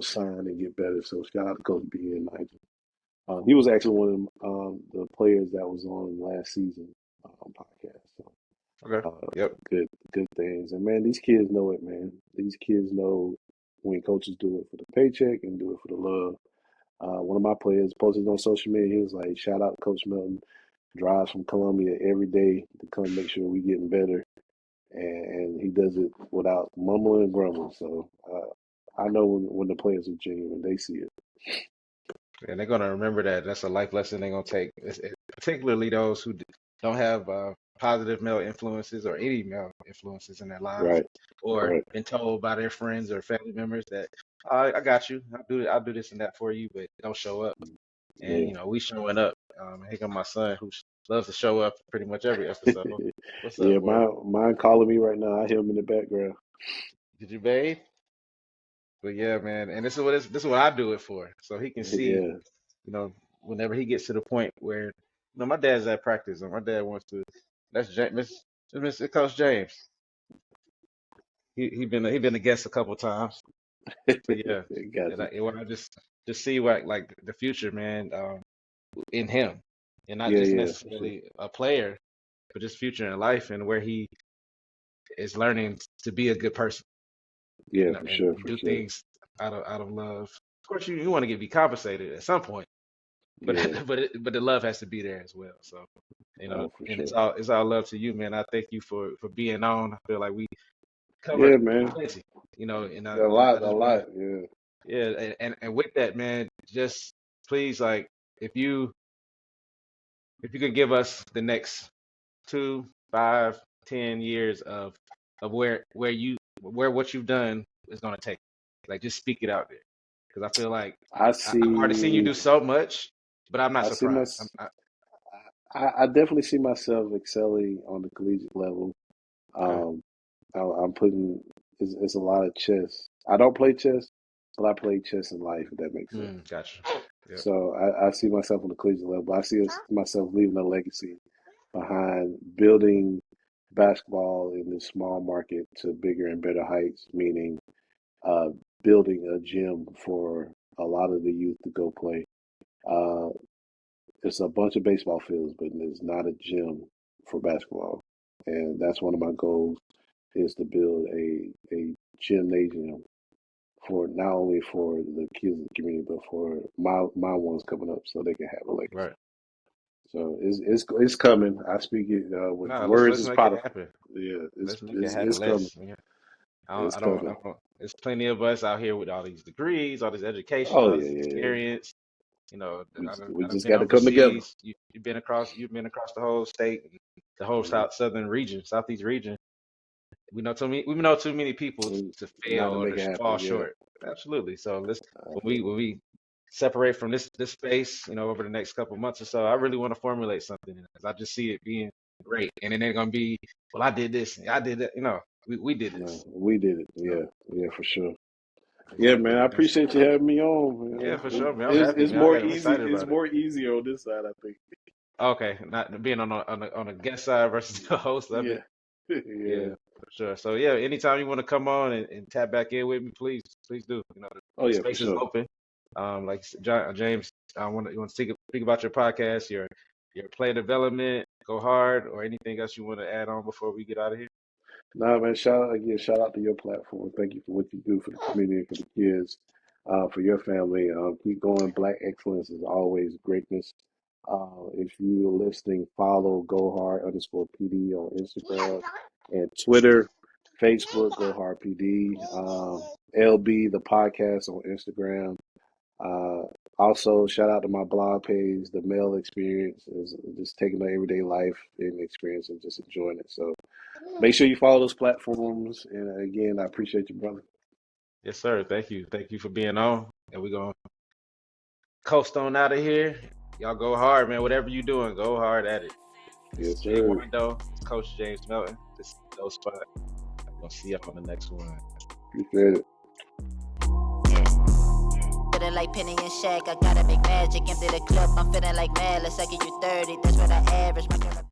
[SPEAKER 2] sign and get better. So shout out to Coach B and Nigel. He was actually one of the players that was on last season podcast. So
[SPEAKER 1] Okay. Yep.
[SPEAKER 2] good things. And man, these kids know it, man. These kids know when coaches do it for the paycheck and do it for the love. One of my players posted on social media. He was like, "Shout out to Coach Melton. Drives from Columbia every day to come make sure we getting better, and he does it without mumbling and grumbling." So I know when the players are genuine, they see it.
[SPEAKER 1] And they're gonna remember that. That's a life lesson they're gonna take. Particularly those who don't have positive male influences or any male influences in their lives,
[SPEAKER 2] Right,
[SPEAKER 1] or
[SPEAKER 2] right.
[SPEAKER 1] been told by their friends or family members that I got you. I'll do this and that for you, but don't show up. And
[SPEAKER 2] Yeah,
[SPEAKER 1] we showing up. Here come my son who loves to show up pretty much every episode. What's up,
[SPEAKER 2] yeah.
[SPEAKER 1] boy?
[SPEAKER 2] Mine calling me right now. I hear him in the background.
[SPEAKER 1] Did you bathe? But yeah, man. And this is what I do it for, so he can see.
[SPEAKER 2] Yeah,
[SPEAKER 1] Whenever he gets to the point where, my dad's at practice, and my dad wants to. That's James, Mr. Coach James. He been a guest a couple times, but yeah,
[SPEAKER 2] got
[SPEAKER 1] and
[SPEAKER 2] you.
[SPEAKER 1] when I just see what like the future, man, in him, and not
[SPEAKER 2] Yeah,
[SPEAKER 1] just
[SPEAKER 2] yeah, for sure.
[SPEAKER 1] necessarily a player, but just future in life and where he is learning to be a good person,
[SPEAKER 2] Yeah,
[SPEAKER 1] and,
[SPEAKER 2] for
[SPEAKER 1] and
[SPEAKER 2] sure,
[SPEAKER 1] and
[SPEAKER 2] for
[SPEAKER 1] do
[SPEAKER 2] sure.
[SPEAKER 1] things out of love. Of course, you want to get be compensated at some point, but
[SPEAKER 2] Yeah,
[SPEAKER 1] but the love has to be there as well. So
[SPEAKER 2] for
[SPEAKER 1] and
[SPEAKER 2] sure.
[SPEAKER 1] it's all love to you, man. I thank you for being on. I feel like we covered
[SPEAKER 2] Yeah, man.
[SPEAKER 1] plenty, and
[SPEAKER 2] Yeah,
[SPEAKER 1] I
[SPEAKER 2] a
[SPEAKER 1] just want to,
[SPEAKER 2] lot. Yeah.
[SPEAKER 1] yeah, and with that, man, just please, like, if you if you could give us the next 2, 5, 10 years of where what you've done is gonna take, like, just speak it out there, because I feel like
[SPEAKER 2] I
[SPEAKER 1] I've already seen you
[SPEAKER 2] see.
[SPEAKER 1] do so much, but I'm not
[SPEAKER 2] I see my.
[SPEAKER 1] surprised.
[SPEAKER 2] I definitely see myself excelling on the collegiate level.
[SPEAKER 1] Okay.
[SPEAKER 2] Um, I'm putting. It's a lot of chess. I don't play chess, but I play chess in life. If that makes sense.
[SPEAKER 1] Gotcha. Yep.
[SPEAKER 2] So I see myself on the collegiate level. I see myself leaving a legacy behind building basketball in this small market to bigger and better heights, meaning uh, building a gym for a lot of the youth to go play. Uh, it's a bunch of baseball fields, but there's not a gym for basketball, and that's one of my goals is to build a gymnasium for not only for the kids in the community, but for my ones coming up, so they can have a legacy.
[SPEAKER 1] Right.
[SPEAKER 2] So it's coming. I speak it with
[SPEAKER 1] No, let's
[SPEAKER 2] words
[SPEAKER 1] let's
[SPEAKER 2] is
[SPEAKER 1] make it
[SPEAKER 2] part of
[SPEAKER 1] happen.
[SPEAKER 2] yeah.
[SPEAKER 1] Let's make it happen.
[SPEAKER 2] It's coming.
[SPEAKER 1] Let's. Yeah.
[SPEAKER 2] It's
[SPEAKER 1] I
[SPEAKER 2] coming.
[SPEAKER 1] don't. There's plenty of us out here with all these degrees, all this education,
[SPEAKER 2] Oh
[SPEAKER 1] all
[SPEAKER 2] yeah,
[SPEAKER 1] this
[SPEAKER 2] yeah, yeah.
[SPEAKER 1] experience. You know,
[SPEAKER 2] We
[SPEAKER 1] I done
[SPEAKER 2] just
[SPEAKER 1] been
[SPEAKER 2] got to come together.
[SPEAKER 1] overseas. You've been across the whole state, the whole
[SPEAKER 2] Mhm.
[SPEAKER 1] southern region, southeast region. We know too many people to fail
[SPEAKER 2] Not to
[SPEAKER 1] or
[SPEAKER 2] make
[SPEAKER 1] to
[SPEAKER 2] it happen.
[SPEAKER 1] fall
[SPEAKER 2] Yeah,
[SPEAKER 1] short. Absolutely. So let's
[SPEAKER 2] I feel you.
[SPEAKER 1] when we separate from this space, over the next couple months or so, I really want to formulate something because I just see it being great. And then they're gonna be, well, I did this, I did that. We did
[SPEAKER 2] No,
[SPEAKER 1] this.
[SPEAKER 2] we did it.
[SPEAKER 1] So
[SPEAKER 2] Yeah, yeah, for sure. Yeah, man.
[SPEAKER 1] exactly.
[SPEAKER 2] I
[SPEAKER 1] Yes.
[SPEAKER 2] appreciate you having me on,
[SPEAKER 1] Yeah,
[SPEAKER 2] man.
[SPEAKER 1] for sure, man. I'm happy,
[SPEAKER 2] It's
[SPEAKER 1] man.
[SPEAKER 2] more
[SPEAKER 1] I'm
[SPEAKER 2] easy.
[SPEAKER 1] excited
[SPEAKER 2] It's
[SPEAKER 1] about it.
[SPEAKER 2] more easier on this side, I think.
[SPEAKER 1] Okay, not being on a guest side versus the host of it.
[SPEAKER 2] Yeah,
[SPEAKER 1] Yeah,
[SPEAKER 2] yeah.
[SPEAKER 1] for sure. So yeah, anytime you want to come on and tap back in with me, please do.
[SPEAKER 2] Oh
[SPEAKER 1] The
[SPEAKER 2] yeah, for
[SPEAKER 1] space is
[SPEAKER 2] sure.
[SPEAKER 1] open. Like James, you want to speak about your podcast, your play development, go hard, or anything else you want to add on before we get out of here?
[SPEAKER 2] Nah, man. Shout out to your platform. Thank you for what you do for the community, for the kids, for your family. Keep going. Black excellence is always greatness. If you're listening, follow Go Hard underscore PD on Instagram and Twitter, Facebook, Go Hard PD, LB the podcast on Instagram. Uh, Also, shout out to my blog page, The Male Experience, is just taking my everyday life and experience and just enjoying it. So make sure you follow those platforms. And again, I appreciate you, brother.
[SPEAKER 1] Yes, sir. Thank you for being on, and we're gonna coast on out of here. Y'all go hard, man. Whatever you doing, go hard at it. This is
[SPEAKER 2] Yes,
[SPEAKER 1] Jay
[SPEAKER 2] sir.
[SPEAKER 1] Wando. It's Coach James Melton. This is No Spot. I'm gonna see you on the next one.
[SPEAKER 2] Appreciate it.
[SPEAKER 3] Feeling like Penny and Shaq, I gotta make magic, empty the clip, I'm feeling like Malice, I give you 30, that's what I average, my girl.